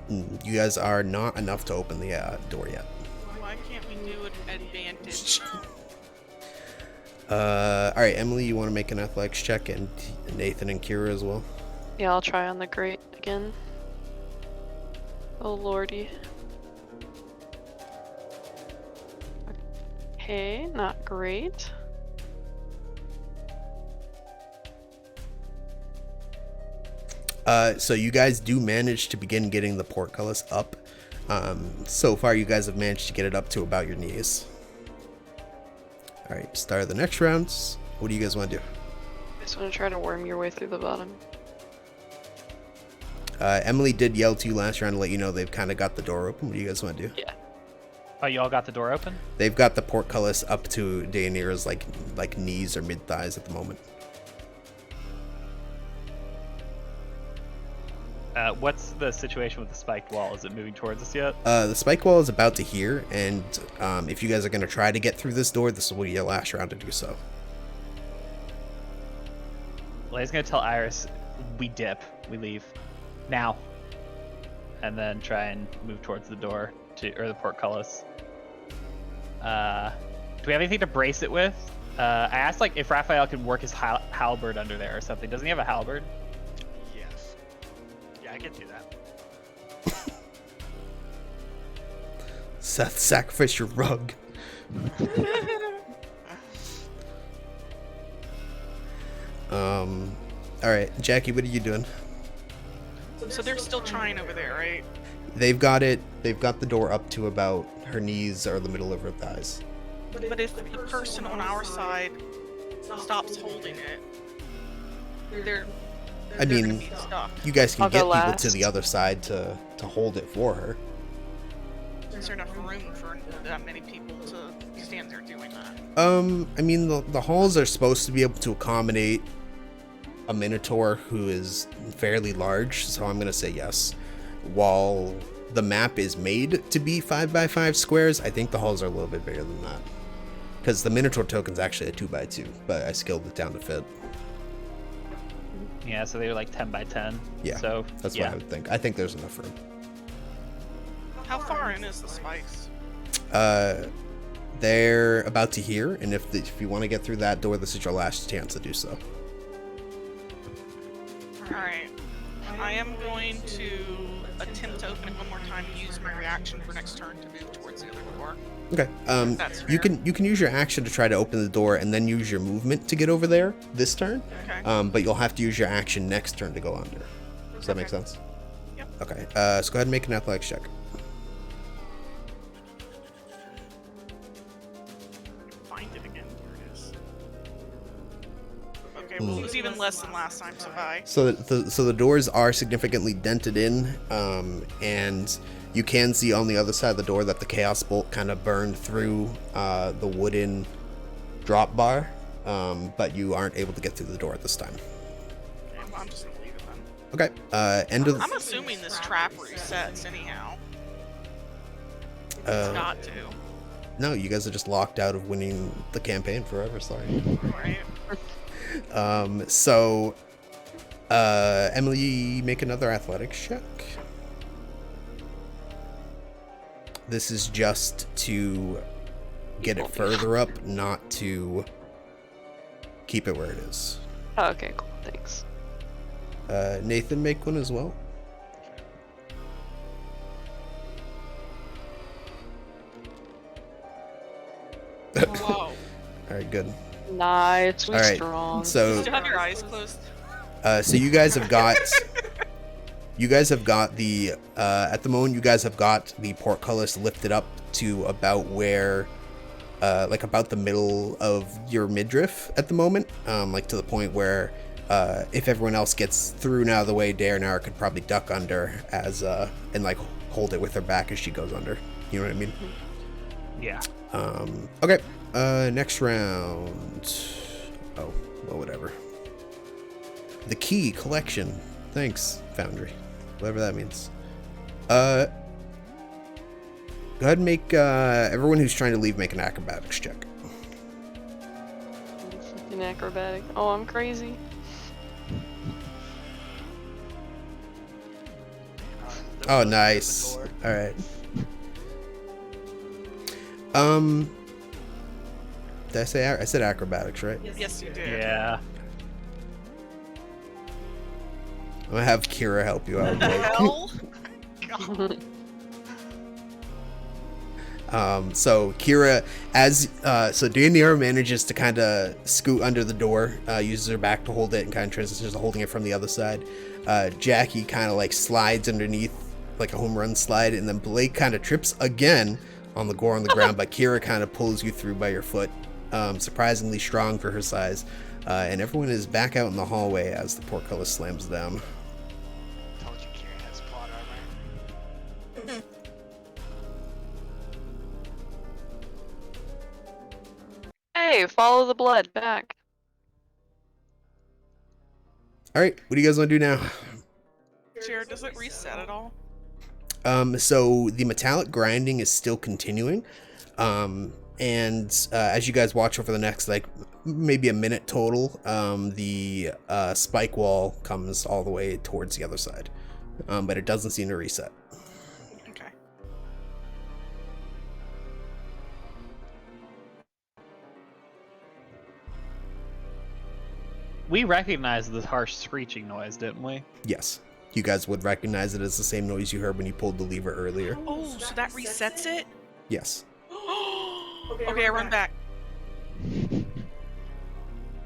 Okay. You guys are not enough to open the door yet. Why can't we do an advantage? Alright, Emily, you want to make an athletics check, and Nathan and Kira as well? Yeah, I'll try on the grate again. Oh lordy. Okay, not great. So you guys do manage to begin getting the portcullis up. So far, you guys have managed to get it up to about your knees. All right, start of the next rounds. What do you guys want to do? Just want to try to worm your way through the bottom. Emily did yell to you last round to let you know they've kind of got the door open. What do you guys want to do? Yeah. Oh, you all got the door open? They've got the portcullis up to Deianira's like knees or mid thighs at the moment. What's the situation with the spiked wall? Is it moving towards us yet? The spike wall is about to here, and if you guys are going to try to get through this door, this will be your last round to do so. Leia's gonna tell Iris, we dip, we leave, now, and then try and move towards the door or the portcullis. Do we have anything to brace it with? I asked like if Raphael can work his halberd under there or something. Doesn't he have a halberd? Yes. Yeah, I can do that. Seth, sacrifice your rug. All right, Jackie, what are you doing? So they're still trying over there, right? They've got it. They've got the door up to about her knees or the middle of her thighs. But if the person on our side stops holding it, they're I gonna mean, be stuck. you guys can I'll get go people to last. the other side to hold it for her. Is there enough room for that many people to stand there doing that? I mean, the halls are supposed to be able to accommodate a minotaur who is fairly large, so I'm gonna say yes. While the map is made to be 5x5 squares, I think the halls are a little bit bigger than that. Because the minotaur token's actually a 2x2, but I scaled it down to fit. Yeah, so they're like 10 by 10. Yeah, So That's yeah. what I would think. I think there's enough room. How far in is the spikes? They're about to here, and if you want to get through that door, this is your last chance to do so. Alright. I am going to attempt to open it one more time and use my reaction for next turn to move towards the other door. Okay. That's You fair. can use your action to try to open the door, and then use your movement to get over there this turn. Okay. But you'll have to use your action next turn to go under. Does that make Okay. sense? Yep. Okay. So go ahead and make an athletics check. Find it again. Where it is. Okay, well, it was even less than last time, so bye. So the doors are significantly dented in, and you can see on the other side of the door that the chaos bolt kind of burned through the wooden drop bar, but you aren't able to get through the door at this time. Okay, well, I'm just gonna leave it then. Okay. End of. I'm assuming this trap resets anyhow. It's Uh, got to. No, you guys are just locked out of winning the campaign forever. Sorry. Right? So, Emily, make another athletics check. This is just to get it further up, not to keep it where it is. Oh, okay, cool. Thanks. Nathan, make one as well. Whoa. All right, good. Nice. We All right, strong. So, Still have your eyes closed? so you guys have got the at the moment you guys have got the portcullis lifted up to about where like about the middle of your midriff at the moment, like to the point where if everyone else gets through and out of the way, Daenerys could probably duck under as and like hold it with her back as she goes under. You know what I mean? Yeah. Okay. Next round. Oh, well, whatever. The key collection. Thanks, Foundry. Whatever that means. Go ahead and make everyone who's trying to leave make an acrobatics check. Fucking acrobatic. Oh, I'm crazy. Oh, nice. All right. Did I say I said acrobatics, right? Yes, you did. Yeah. I'm gonna have Kira help you out. Blake. Hell? So Kira, so Daenerys manages to kind of scoot under the door, uses her back to hold it, and kind of transitions to holding it from the other side. Jackie kind of like slides underneath, like a home run slide, and then Blake kind of trips again on the gore on the ground, but Kira kind of pulls you through by your foot, surprisingly strong for her size. And everyone is back out in the hallway as the portcullis slams down. Told you Kira has plot armor. Hey, follow the blood back. All right, what do you guys want to do now? Jared, does it reset at all? So the metallic grinding is still continuing. And as you guys watch over the next, like, maybe a minute total, the spike wall comes all the way towards the other side. But it doesn't seem to reset. Okay. We recognized the harsh screeching noise, didn't we? Yes. You guys would recognize it as the same noise you heard when you pulled the lever earlier. Oh, so that resets it? Yes. Okay, I run back.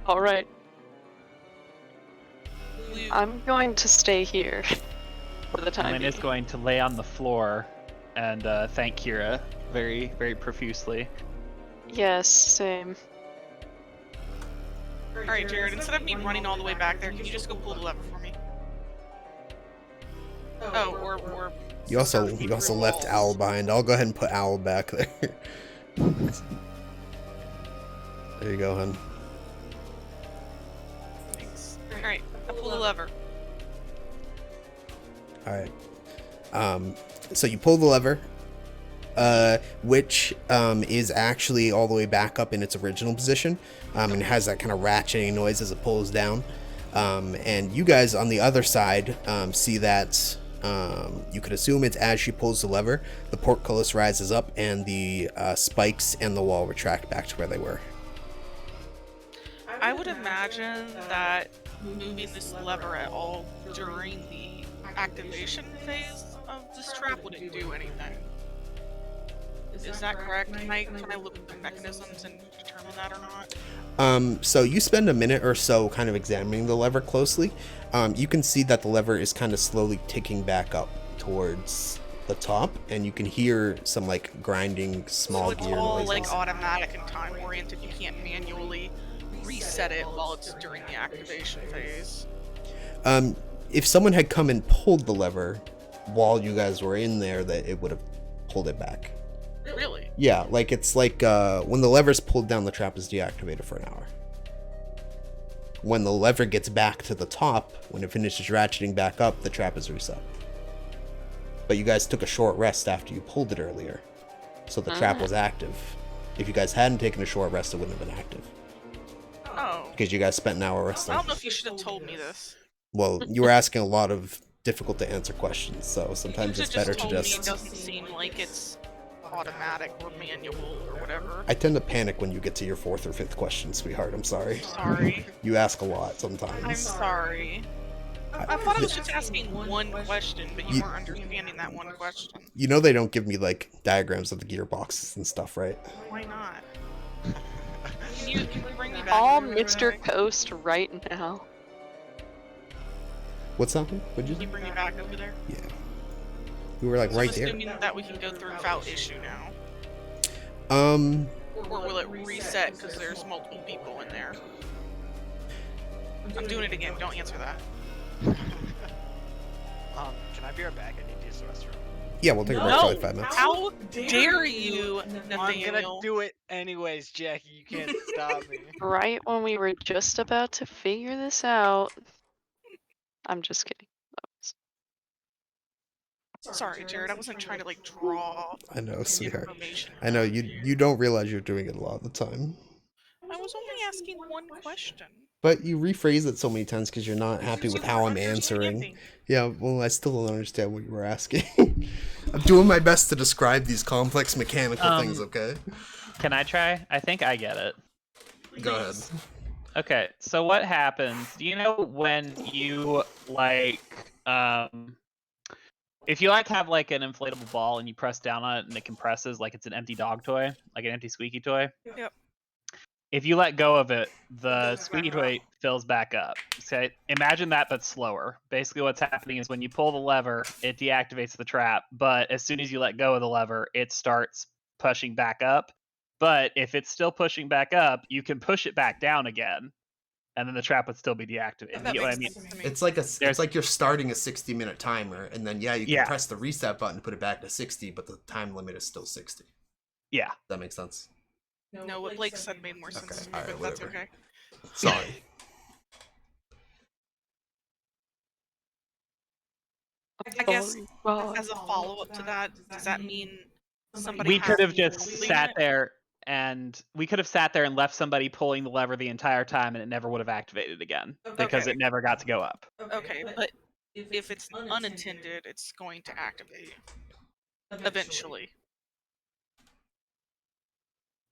All right, Luke, I'm going to stay here for the time Lynn is being. going to lay on the floor and thank Kira very, very profusely. Yes, same. Alright, Jared, instead of me running all the way back there, can you just go pull the lever for me? Oh, or You also left Owl behind. I'll go ahead and put Owl back there. There you go, hun. Thanks. Alright, I pull the lever. All right. So you pull the lever, which is actually all the way back up in its original position, and it has that kind of ratcheting noise as it pulls down. And you guys on the other side see that you could assume it's as she pulls the lever, the portcullis rises up, and the spikes and the wall retract back to where they were. I would imagine that moving this lever at all during the activation phase of this trap wouldn't do anything. Is that correct? Can I look at the mechanisms and determine that or not? So you spend a minute or so kind of examining the lever closely. You can see that the lever is kind of slowly ticking back up towards the top, and you can hear some like grinding small So it's gear all noises. like automatic and time oriented. You can't manually reset it while it's during the activation phase. If someone had come and pulled the lever while you guys were in there, that it would have pulled it back. Really? Yeah, like it's like when the lever's pulled down, the trap is deactivated for an hour. When the lever gets back to the top, when it finishes ratcheting back up, the trap is reset. But you guys took a short rest after you pulled it earlier, so the trap was active. If you guys hadn't taken a short rest, it wouldn't have been active. Oh. Because you guys spent an hour I resting. don't know if you should have told me this. Well, you were asking a lot of difficult to answer questions, so sometimes You it's should've better just to told me it just... doesn't seem like it's automatic or manual or whatever. I tend to panic when you get to your fourth or fifth question, sweetheart. I'm sorry. Sorry. You ask a lot sometimes. I'm sorry. I thought I was just asking one question, but you weren't understanding that one question. You know they don't give me like diagrams of the gearboxes and stuff, right? Why not? Can you bring me back? Call over Mr. there? Coast right now. What's happening? What'd you Can you say? bring me back over there? Yeah. We were like So right I'm there. assuming that we can go through without issue now. Or will it reset because there's multiple people in there? I'm doing it again. Don't answer that. Can I be right back? I need to use the restroom. Yeah, we'll take a break for like 5 minutes. How dare you, I'm gonna Nathaniel? do it anyways, Jackie. You can't stop me. Right when we were just about to figure this out. I'm just kidding. Sorry, Jared. I wasn't trying to like draw I know, sweetheart. information. I know you don't realize you're doing it a lot of the time, I was only asking one question. but you rephrase it so many times because you're not happy with how I'm answering. Understanding. Yeah, well, I still don't understand what you were asking. I'm doing my best to describe these complex mechanical things. Okay. Can I try? I think I get it. Go ahead. Okay, so what happens? Do you know when you like If you like have like an inflatable ball and you press down on it and it compresses like it's an empty dog toy, like an empty squeaky toy. Yep. If you let go of it, the fills squeaky back up. toy fills back up. So imagine that, but slower. Basically, what's happening is when you pull the lever, it deactivates the trap. But as soon as you let go of the lever, it starts pushing back up. But if it's still pushing back up, you can push it back down again, and then the trap would still be deactivated. That You get what I makes mean? sense to me. It's like There's- you're starting a 60-minute timer, and then you can Yeah. press the reset button to put it back to 60, but the time limit is still 60. Yeah. Does that make sense? No, what Blake said made more sense Okay, to me, alright, but that's whatever. okay. Sorry. I guess God. as a follow-up to that, does that mean somebody We has could to have be just holding sat it? there and left somebody pulling the lever the entire time, and it never would have activated again because Okay. it never got to go up. Okay, but if it's unattended, it's going to activate eventually.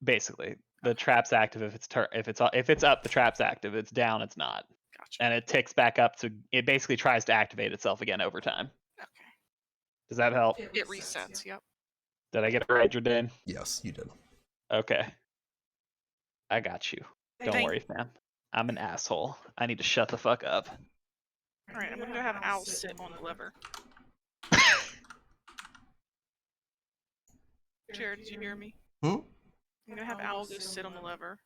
Basically, the trap's active if it's up, the trap's active. It's down, it's not, Gotcha. and it ticks back up. So it basically tries to activate itself again over time. Okay. Does that help? It resets. Yep. Did I get it right, Jordan? Yes, you did. Okay. I got you. Don't Thank- worry, fam. I'm an asshole. I need to shut the fuck up. All right, I'm gonna go have Al sit on the lever. Jared, did you hear me? Hmm? I'm gonna have Al go sit on the lever.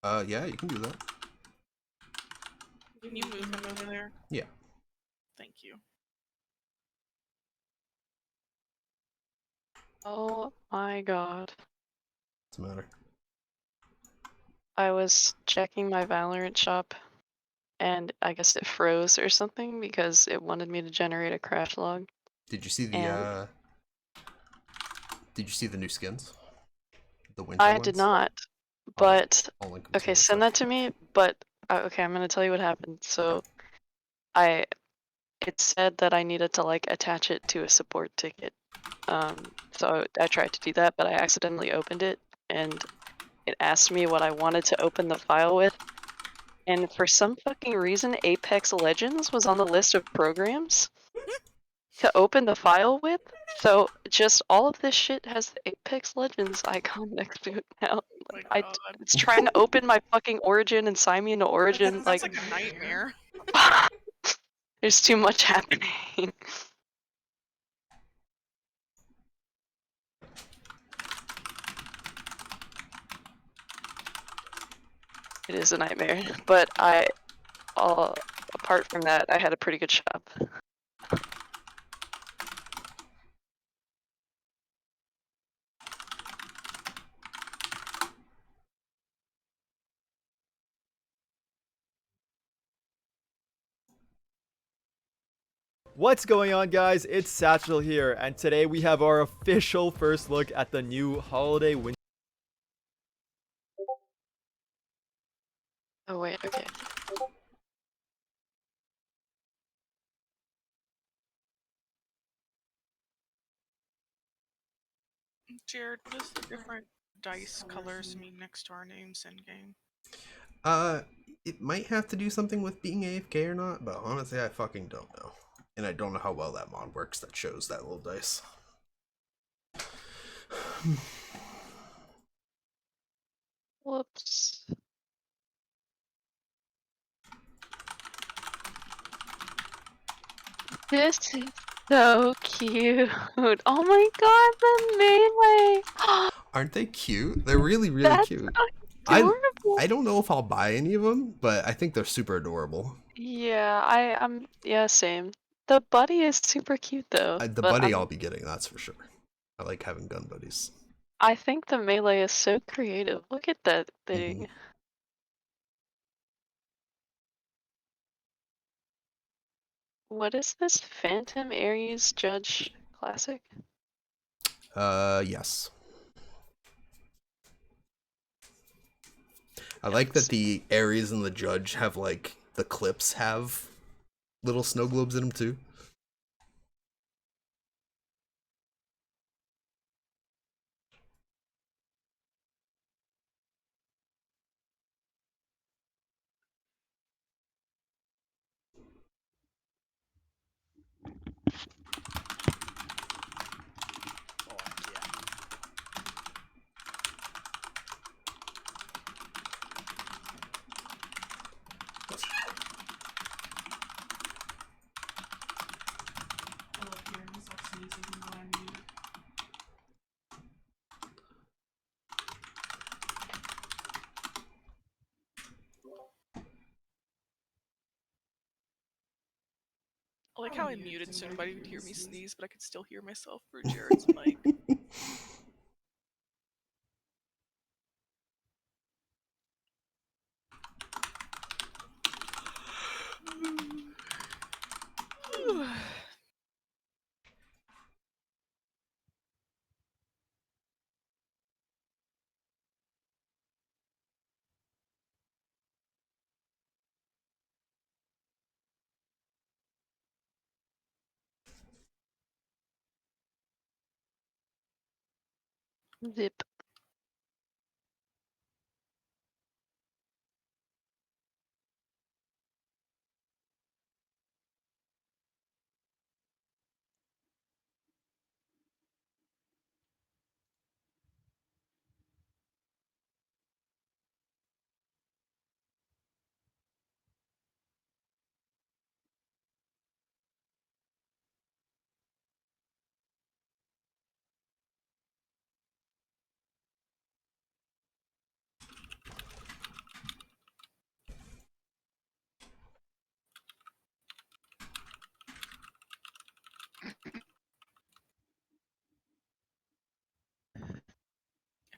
Yeah, you can do that. Can you move him over there? Yeah. Thank you. Oh my god. What's the matter? I was checking my Valorant shop and I guess it froze or something because it wanted me to generate a crash log. Did you see the And- Did you see the new skins? The winter I ones? did not, but I'll link them to okay, you in a send sec. that to me. But okay, I'm gonna tell you what happened. So, it said that I needed to like attach it to a support ticket. So I tried to do that, but I accidentally opened it, and it asked me what I wanted to open the file with. And for some fucking reason, Apex Legends was on the list of programs to open the file with. So just all of this shit has the Apex Legends icon next to it now. Oh Like, my god. it's trying to open my fucking Origin and sign me into Origin. That's like a nightmare. There's too much happening. It is a nightmare, but apart from that, I had a pretty good shop. What's going on, guys? It's Satchel here, and today we have our official first look at the new holiday winter. Oh wait, okay. Jared, what does the different dice colors mean next to our names in game? It might have to do something with being AFK or not, but honestly, I fucking don't know. And I don't know how well that mod works that shows that little dice. Whoops. This is so cute. Oh my god, the melee! Aren't they cute? They're really, really That's cute. adorable. I don't know if I'll buy any of them, but I think they're super adorable. Yeah, yeah, same. The buddy is super cute though. The but buddy I'll be getting, that's for sure. I like having gun buddies. I think the melee is so creative. Look at that thing. What is this? Phantom Ares Judge Classic? Yes. I like that the Ares and the Judge have like the clips have little snow globes in them too. I like how I muted so nobody would hear me sneeze, but I could still hear myself through Jared's mic. Zip.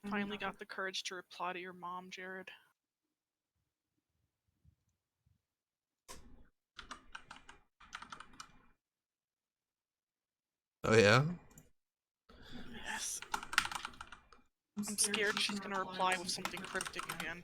I finally got the courage to reply to your mom, Jared. Oh yeah. Yes. I'm scared she's gonna reply with something cryptic again.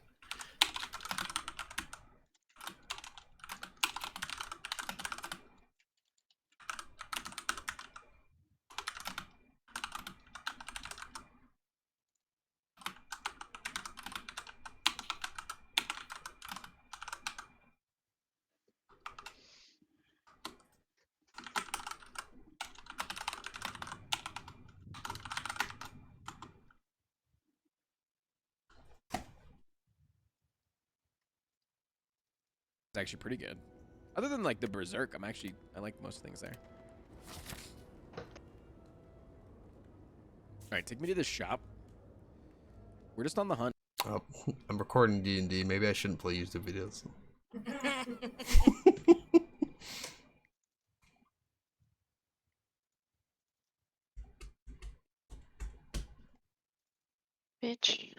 It's actually pretty good. Other than like the Berserk, I like most things there. Alright, take me to the shop. We're just on the hunt. Oh, I'm recording D&D. Maybe I shouldn't play YouTube videos. Bitch.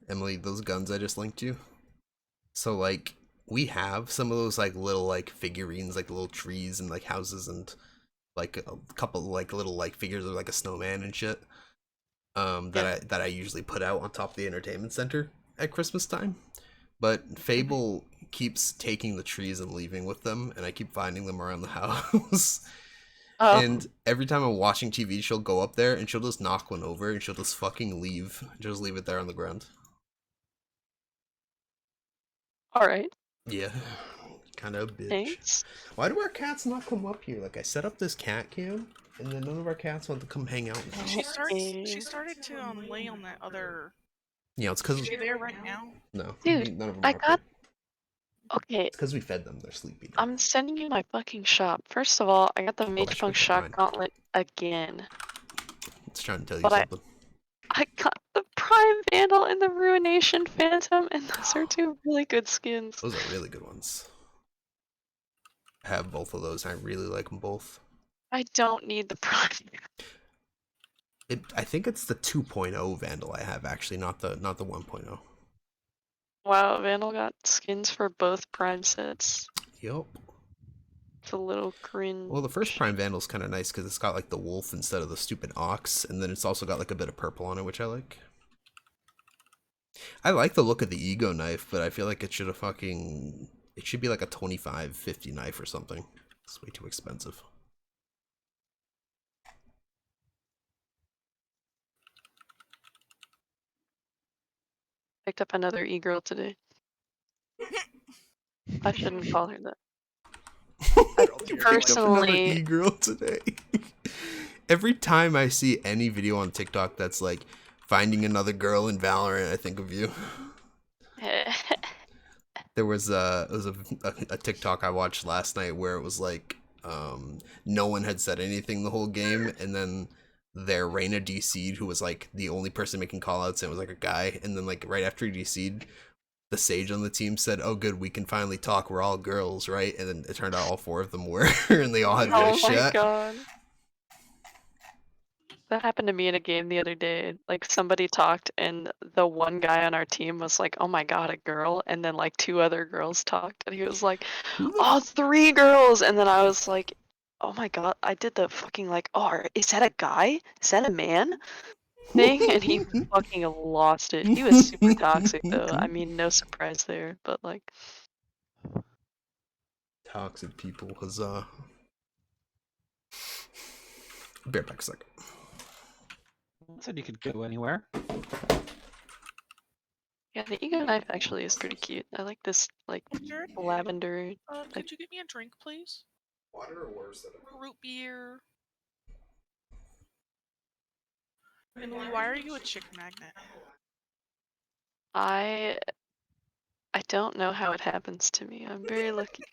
Emily, those guns I just linked you. So like we have some of those like little like figurines, like little trees and like houses and like a couple like little like figures of like a snowman and shit. That I usually put out on top of the entertainment center at Christmas time. But Fable keeps taking the trees and leaving with them, and I keep finding them around the house. Oh. And every time I'm watching TV, she'll go up there and she'll just knock one over and she'll just fucking leave. Just leave it there on the ground. Alright. Yeah. Kind of a bitch. Thanks. Why do our cats not come up here? Like, I set up this cat cam, and then none of our cats want to come hang out. She started to lay on that other. Yeah, it's because. Is she there right now? No. Dude, none of them I are up got. here. Okay, It's because we fed them. They're sleepy. I'm sending you my fucking shop. First of all, I got the I Mage should Monk pick Shock mine. Gauntlet again. It's trying to tell you But something. I got the Prime Vandal and the Ruination Phantom, and those are two really good skins. Those are really good ones. I have both of those, and I really like them both. I don't need the Prime. I think it's the 2.0 Vandal I have, actually, not the 1.0. Wow, Vandal got skins for both Prime sets. Yup. It's a little cringe. Well, the first Prime Vandal's kind of nice because it's got like the wolf instead of the stupid ox, and then it's also got like a bit of purple on it, which I like. I like the look of the Ego knife, but I feel like it should have fucking... It should be like a 25-50 knife or something. It's way too expensive. Picked up another e-girl today. I shouldn't call her that. Personally, e-girl today. Every time I see any video on TikTok that's like finding another girl in Valorant, I think of you. There was a TikTok I watched last night where it was like no one had said anything the whole game, and then their Reina DC'd, who was like the only person making callouts, and it was like a guy. And then like right after he DC'd, the sage on the team said, "Oh, good, we can finally talk. We're all girls, right?" And then it turned out all 4 of them were, and they all had Oh voice my chat. god. That happened to me in a game the other day. Like somebody talked and the one guy on our team was like, "Oh my god, a girl," and then like 2 other girls talked and he was like, "Oh, 3 girls," and then I was like, "Oh my god, I did the fucking like, oh, is that a guy? Is that a man?" thing, and he fucking lost it. He was super toxic though. I mean, no surprise there, but like, Toxic people, huzzah. Be right back a second. Said you could go anywhere. yeah, the ego knife actually is pretty cute. I like this like Jared, lavender. could you get me a drink, please? Water or worse than Root beer. Emily, why are you a chick magnet? I don't know how it happens to me. I'm very lucky.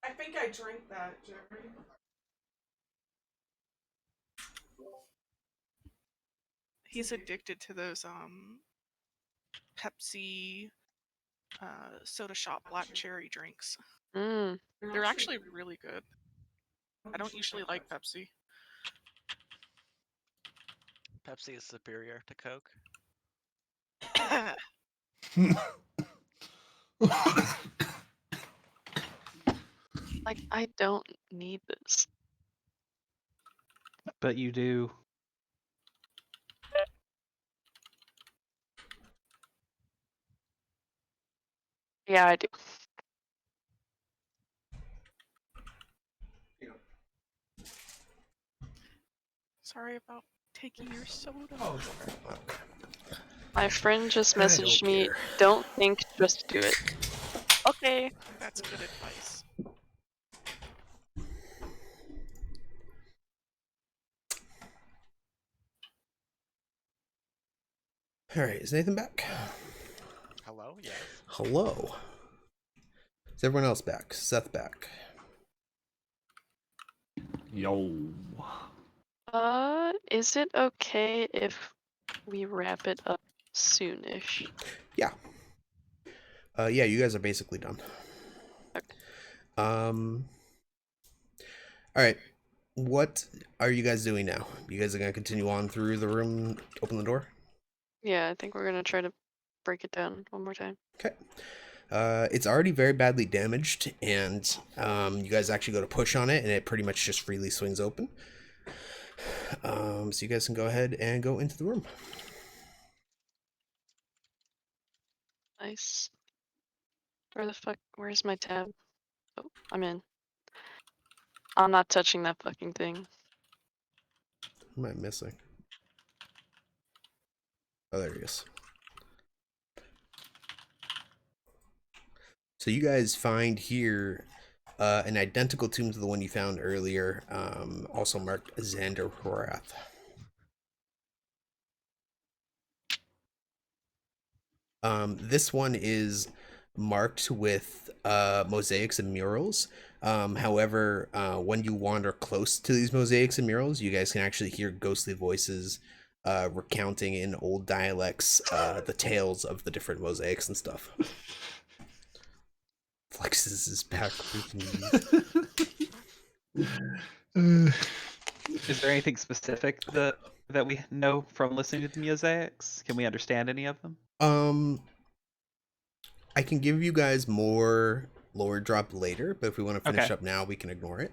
I think I drank that, Jerry. He's addicted to those Pepsi soda shop black cherry drinks. Mm. They're actually really good. I don't usually like Pepsi. Pepsi is superior to Coke. Like I don't need this. But you do. Yeah, I do. Sorry about taking your soda. My friend just I don't messaged me, care. "Don't think, just do it." Okay. That's good advice. All right, is Nathan back? Hello? Yes. Hello. Is everyone else back? Seth back. Yo. Is it okay if we wrap it up soonish? Yeah. Yeah, you guys are basically done. All right. What are you guys doing now? You guys are gonna continue on through the room, open the door? Yeah, I think we're gonna try to break it down one more time. Okay. It's already very badly damaged, and you guys actually go to push on it, and it pretty much just freely swings open. So you guys can go ahead and go into the room. Nice. Where's my tab? Oh, I'm in. I'm not touching that fucking thing. What am I missing? Oh, there he is. So you guys find here an identical tomb to the one you found earlier, also marked Xander Horath. This one is marked with mosaics and murals. However, when you wander close to these mosaics and murals, you guys can actually hear ghostly voices recounting in old dialects the tales of the different mosaics and stuff. Flexes his back. Is there anything specific that we know from listening to the mosaics? Can we understand any of them? I can give you guys more lore drop later, but if we want to finish Okay. up now, we can ignore it.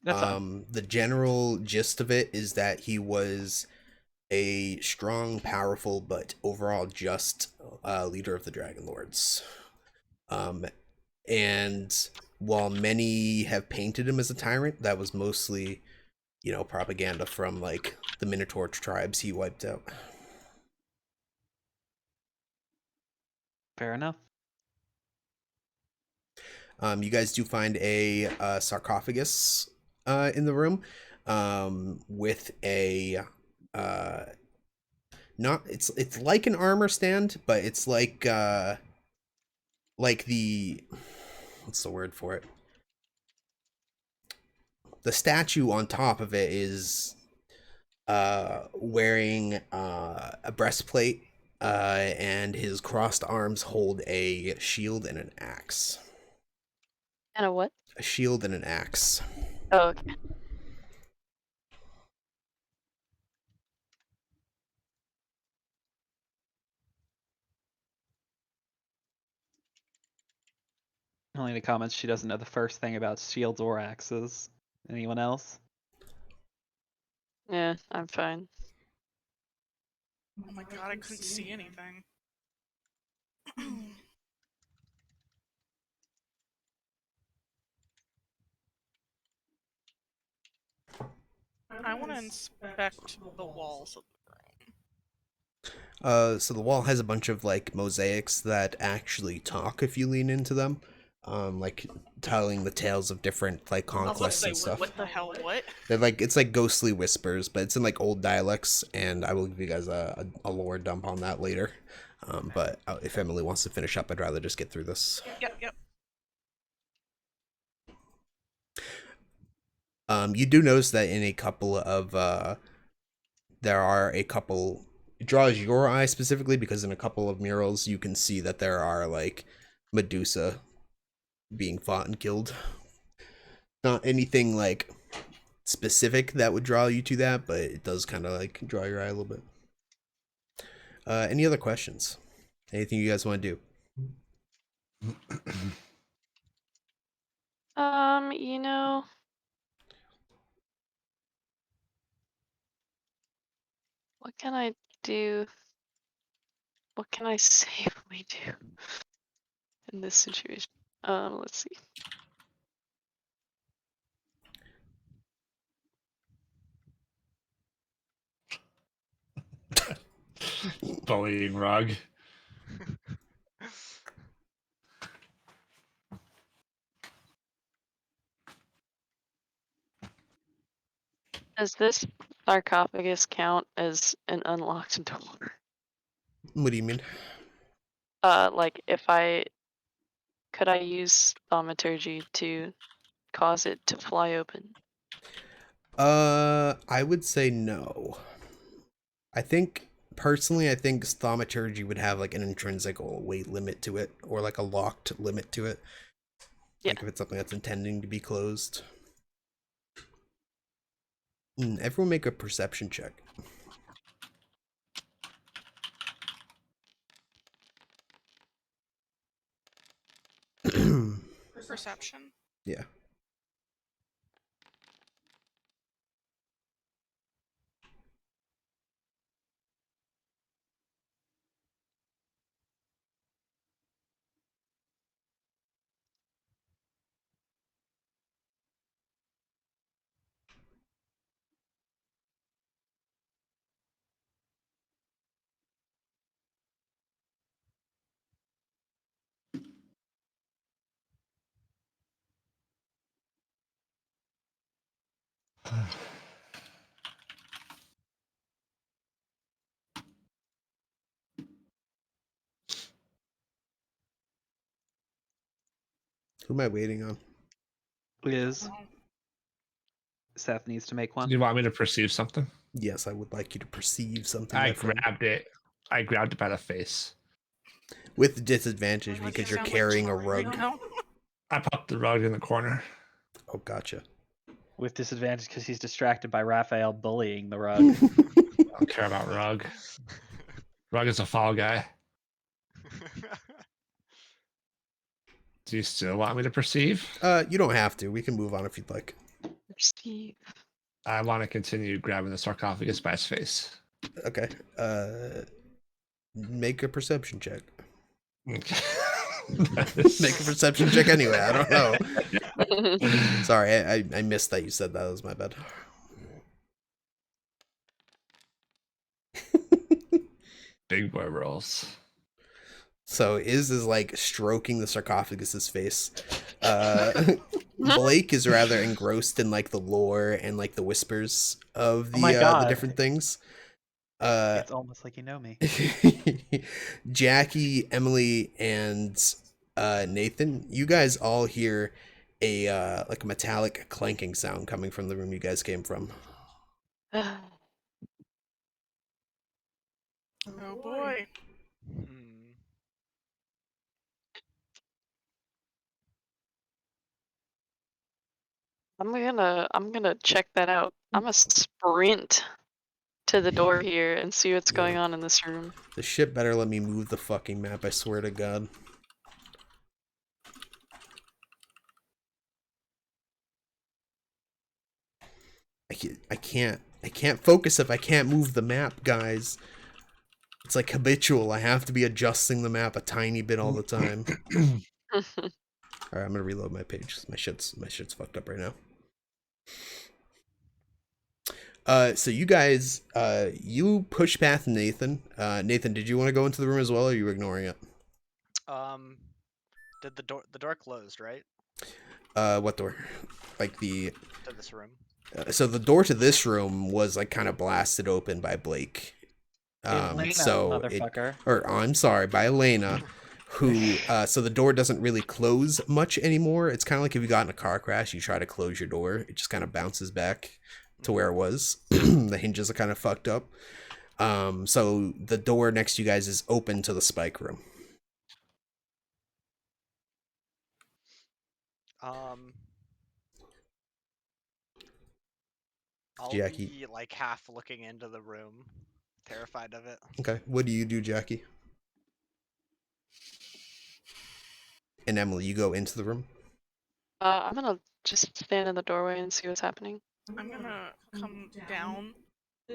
That's fine. The general gist of it is that he was a strong, powerful, but overall just leader of the Dragon Lords. And while many have painted him as a tyrant, that was mostly, propaganda from like the Minotaur tribes he wiped out. Fair enough. You guys do find a sarcophagus in the room with a not it's like an armor stand, but it's like the what's the word for it? the statue on top of it is wearing a breastplate, and his crossed arms hold a shield and an axe. And a what? A shield and an axe. Oh, okay. Only in the comments she doesn't know the first thing about shields or axes. Anyone else? Yeah, I'm fine. Oh my god, I couldn't see anything. I want to inspect the walls of the room. So the wall has a bunch of like mosaics that actually talk if you lean into them, like telling the tales of different like I was about to conquests say, and stuff. what the hell, what? They're like, it's like ghostly whispers, but it's in like old dialects, and I will give you guys a lore dump on that later. But if Emily wants to finish up, I'd rather just get through this. Yep. You do notice that in a couple of there are a couple. It draws your eye specifically because in a couple of murals you can see that there are like Medusa being fought and killed. Not anything like specific that would draw you to that, but it does kind of like draw your eye a little bit. Any other questions? Anything you guys want to do? You know, what can I do? What can I safely do in this situation? Let's see. Bullying rug. Does this sarcophagus count as an unlocked door? What do you mean? Like could I use thaumaturgy to cause it to fly open? I would say no. I think personally, I think thaumaturgy would have like an intrinsic weight limit to it, or like a locked limit to it. Yeah. Like if it's something that's intending to be closed. Everyone make a perception check. Perception. Yeah. Who am I waiting on? Liz. Seth needs to make one. Do you want me to perceive something? Yes, I would like you to perceive something. I my friend. grabbed it. I grabbed it by the face. With disadvantage Why does because it you're sound like carrying a Tori rug. right now? I popped the rug in the corner. Oh, gotcha. With disadvantage because he's distracted by Raphael bullying the rug. I don't care about rug. Rug is a fall guy. Do you still want me to perceive? You don't have to. We can move on if you'd like. Perceive. I want to continue grabbing the sarcophagus by its face. Okay. Make a perception check. Okay. Make a perception check anyway. I don't know. Sorry, I missed that you said that. That was my bad. Big boy rolls. So is like stroking the sarcophagus's face. Blake is rather engrossed in like the lore and like the whispers of the different things. It's almost like you know me. Jackie, Emily, and Nathan, you guys all hear like a metallic clanking sound coming from the room you guys came from. Oh boy. Hmm. I'm gonna check that out. I'm gonna sprint to the door here and see what's going on in this room. The ship better let me move the fucking map, I swear to God. I can't focus if I can't move the map, guys. It's like habitual. I have to be adjusting the map a tiny bit all the time. Alright, I'm gonna reload my page. My shit's fucked up right now. So you guys, you push past Nathan. Nathan, did you want to go into the room as well, or are you ignoring it? Did the door closed, right? What door? Like the... To this room. So the door to this room was like kind of blasted open by Blake. Elena, motherfucker. I'm sorry, by Elena, who, so the door doesn't really close much anymore. It's kind of like if you got in a car crash, you try to close your door, it just kind of bounces back to where it was. The hinges are kind of fucked up. So the door next to you guys is open to the spike room. I'll Jackie. be like half looking into the room, terrified of it. Okay, what do you do, Jackie? And Emily, you go into the room? I'm gonna just stand in the doorway and see what's happening. I'm gonna come down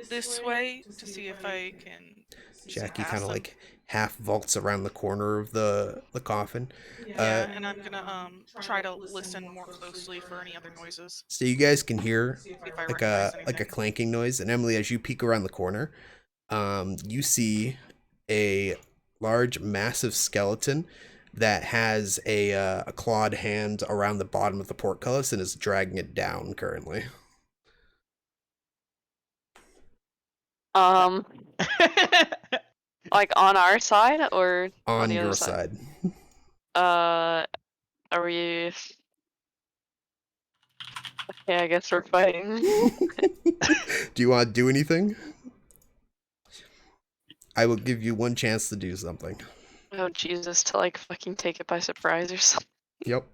this way to see if I can. Jackie kind of like half vaults around the corner of the coffin. Yeah, and I'm gonna try to listen more closely for any other noises. So you guys can hear See if I like recognize a anything. clanking noise. And Emily, as you peek around the corner, you see a large, massive skeleton that has a clawed hand around the bottom of the portcullis and is dragging it down currently. Like on our side or On the your other side? side. Are we? Okay, I guess we're fighting. Do you want to do anything? I will give you one chance to do something. Oh Jesus! To like fucking take it by surprise or something. Yep.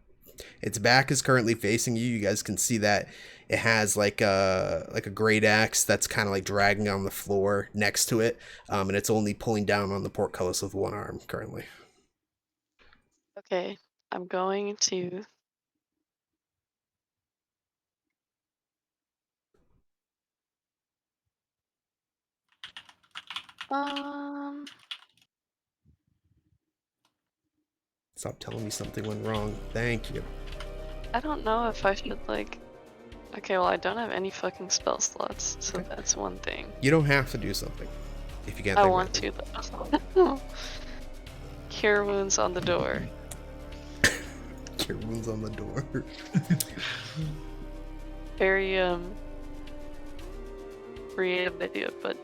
Its back is currently facing you. You guys can see that it has like a great axe that's kind of like dragging on the floor next to it, and it's only pulling down on the portcullis with one arm currently. Okay, I'm going to. Stop telling me something went wrong. Thank you. I don't know if I should like. Okay, well I don't have any fucking spell slots, so Okay. that's one thing. You don't have to do something if you can't. I think want right to though. Cure wounds on the door. Cure wounds on the door. Very creative idea, but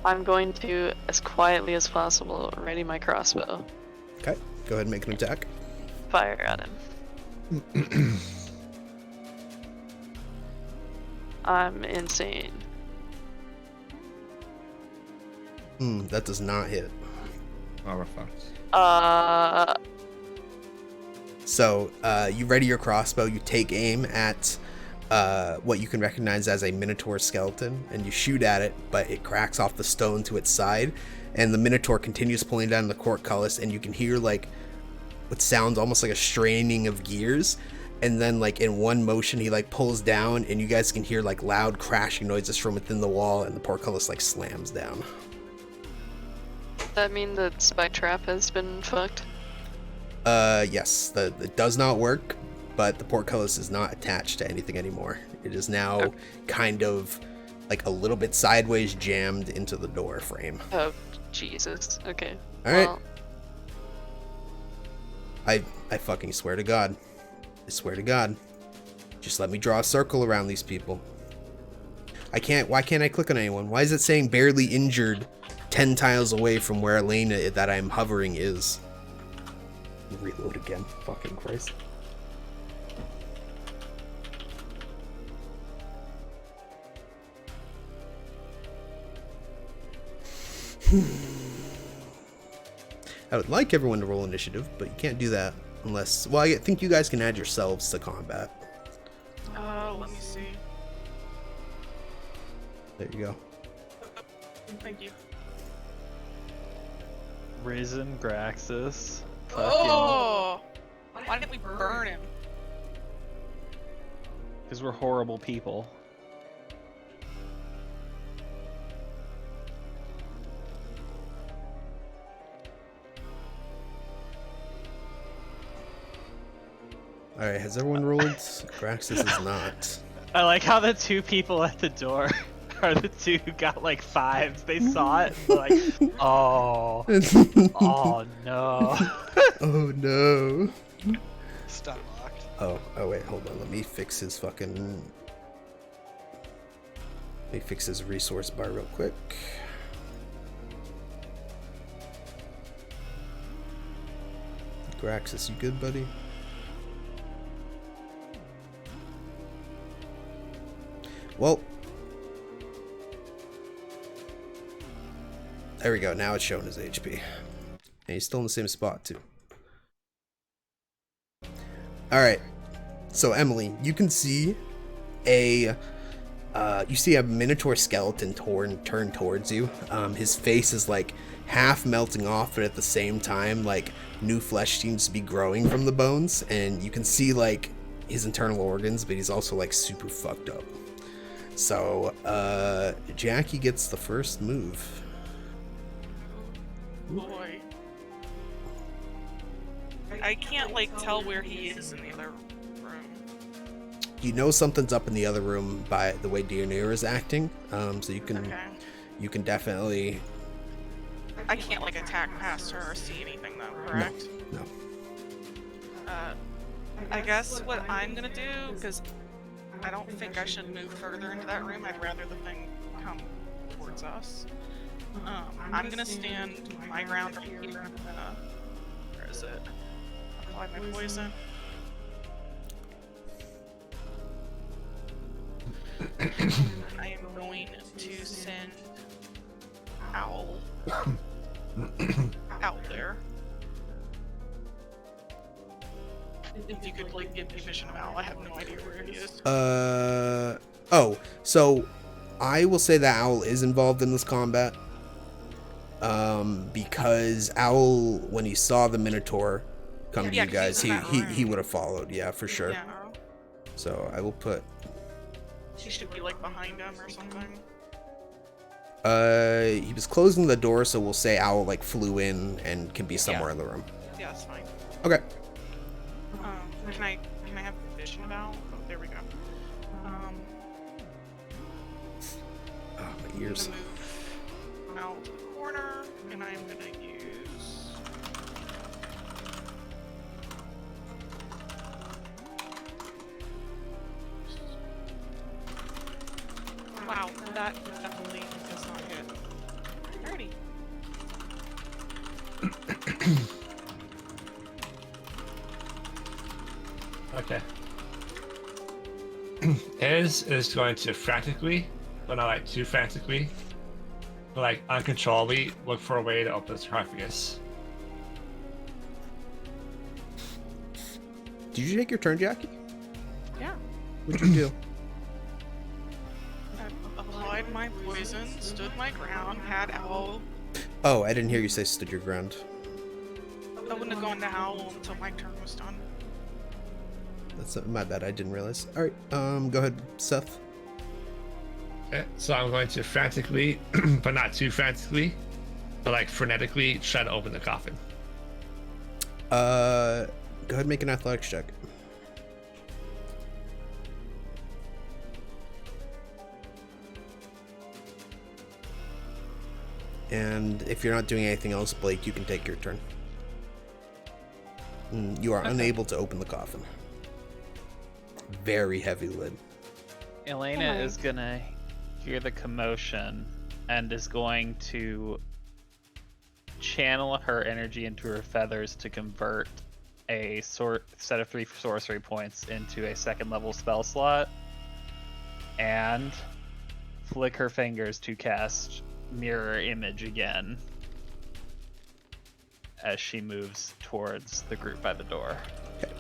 I'm going to, as quietly as possible, ready my crossbow. Okay, go ahead and make an attack. Fire at him. I'm insane. That does not hit. Oh, we're fucked. So, you ready your crossbow, you take aim at what you can recognize as a minotaur skeleton, and you shoot at it, but it cracks off the stone to its side, and the minotaur continues pulling down the portcullis, and you can hear like what sounds almost like a straining of gears, and then like in one motion he like pulls down, and you guys can hear like loud crashing noises from within the wall, and the portcullis like slams down. Does that mean the spike trap has been fucked? Yes, it does not work, but the portcullis is not attached to anything anymore. It is now kind of like a little bit sideways jammed into the door frame. Oh, Jesus. Okay. All right. Well, I fucking swear to God. I swear to God. Just let me draw a circle around these people. Why can't I click on anyone? Why is it saying barely injured 10 tiles away from where Elena that I'm hovering is? Reload again. Fucking Christ. I would like everyone to roll initiative, but you can't do that unless... Well, I think you guys can add yourselves to combat. Let me see. There you go. Thank you. Risen Graxis. Fucking. Oh! Why didn't we burn him? Because we're horrible people. Alright, has everyone rolled? Graxis is not. I like how the two people at the door are the two who got like 5s. They saw it. And they're like, oh, oh no. Oh no. Stun locked. Oh wait, hold on. Let me fix his fucking... Let me fix his resource bar real quick. Graxis, you good, buddy? Well, there we go. Now it's showing his HP. And he's still in the same spot, too. Alright. So, Emily, you can see a Minotaur skeleton turn towards you. His face is, like, half melting off, but at the same time, like, new flesh seems to be growing from the bones. And you can see, like, his internal organs, but he's also, like, super fucked up. So, Jackie gets the first move. Boy. I can't, like, tell where he is in the other room. You know something's up in the other room by the way Dionir is acting, so you can Okay. you can definitely... I can't, like, attack past her or see anything, though, correct? No. I guess what I'm gonna do, because I don't think I should move further into that room. I'd rather the thing come towards us. I'm gonna stand my ground right here. Where is it? Apply my poison. I am going to send Owl out there. If you could, like, give me vision of Owl, I have no idea where he is. Oh, so I will say that Owl is involved in this combat. Because Owl, when he saw the Minotaur come to Yeah, you 'cause guys, he's in that room. he would have followed, yeah, for sure. Yeah. So I will put... He should be, like, behind him or something. He was closing the door, so we'll say Owl, like, flew in and can be somewhere in the room. Yeah, that's fine. Okay. Can I have vision of Owl? Oh, there we go. Oh, my ears. I'm gonna move Owl to the corner, and I'm gonna use... Wow, that definitely does not hit. Alrighty. Okay. His is going to frantically, but not like too frantically, but like uncontrollably look for a way to open the sarcophagus. Did you take your turn, Jackie? Yeah. What'd you do? I applied my poison, stood my ground, had Owl. Oh, I didn't hear you say stood your ground. I wouldn't have gone to Owl until my turn was done. That's my bad, I didn't realize. Alright, go ahead, Seth. Okay, so I'm going to frantically, but not too frantically, but like frenetically try to open the coffin. Go ahead and make an athletics check. And if you're not doing anything else, Blake, you can take your turn. You are unable to open the coffin. Very heavy lid. Elena is gonna hear the commotion and is going to channel her energy into her feathers to convert a set of 3 sorcery points into a 2nd level spell slot and flick her fingers to cast Mirror Image again as she moves towards the group by the door. Okay.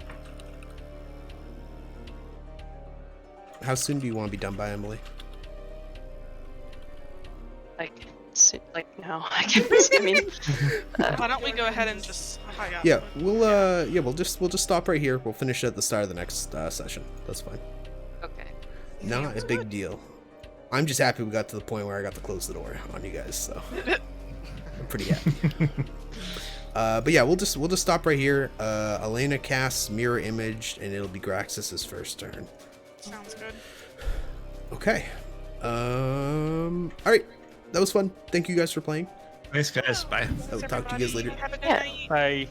How soon do you want to be done by, Emily? Like now, I guess. I mean, Why don't we go ahead and just hang out? Yeah, we'll just stop right here. We'll finish it at the start of the next session. That's fine. okay. Not a big deal. I'm just happy we got to the point where I got to close the door on you guys, so I'm pretty happy. But yeah, we'll just stop right here. Elena casts Mirror Image, and it'll be Graxis' first turn. Sounds good. Okay. All right. That was fun. Thank you guys for playing. Thanks, guys. Bye. I'll talk to you guys later. Have a good Yeah. night. Bye.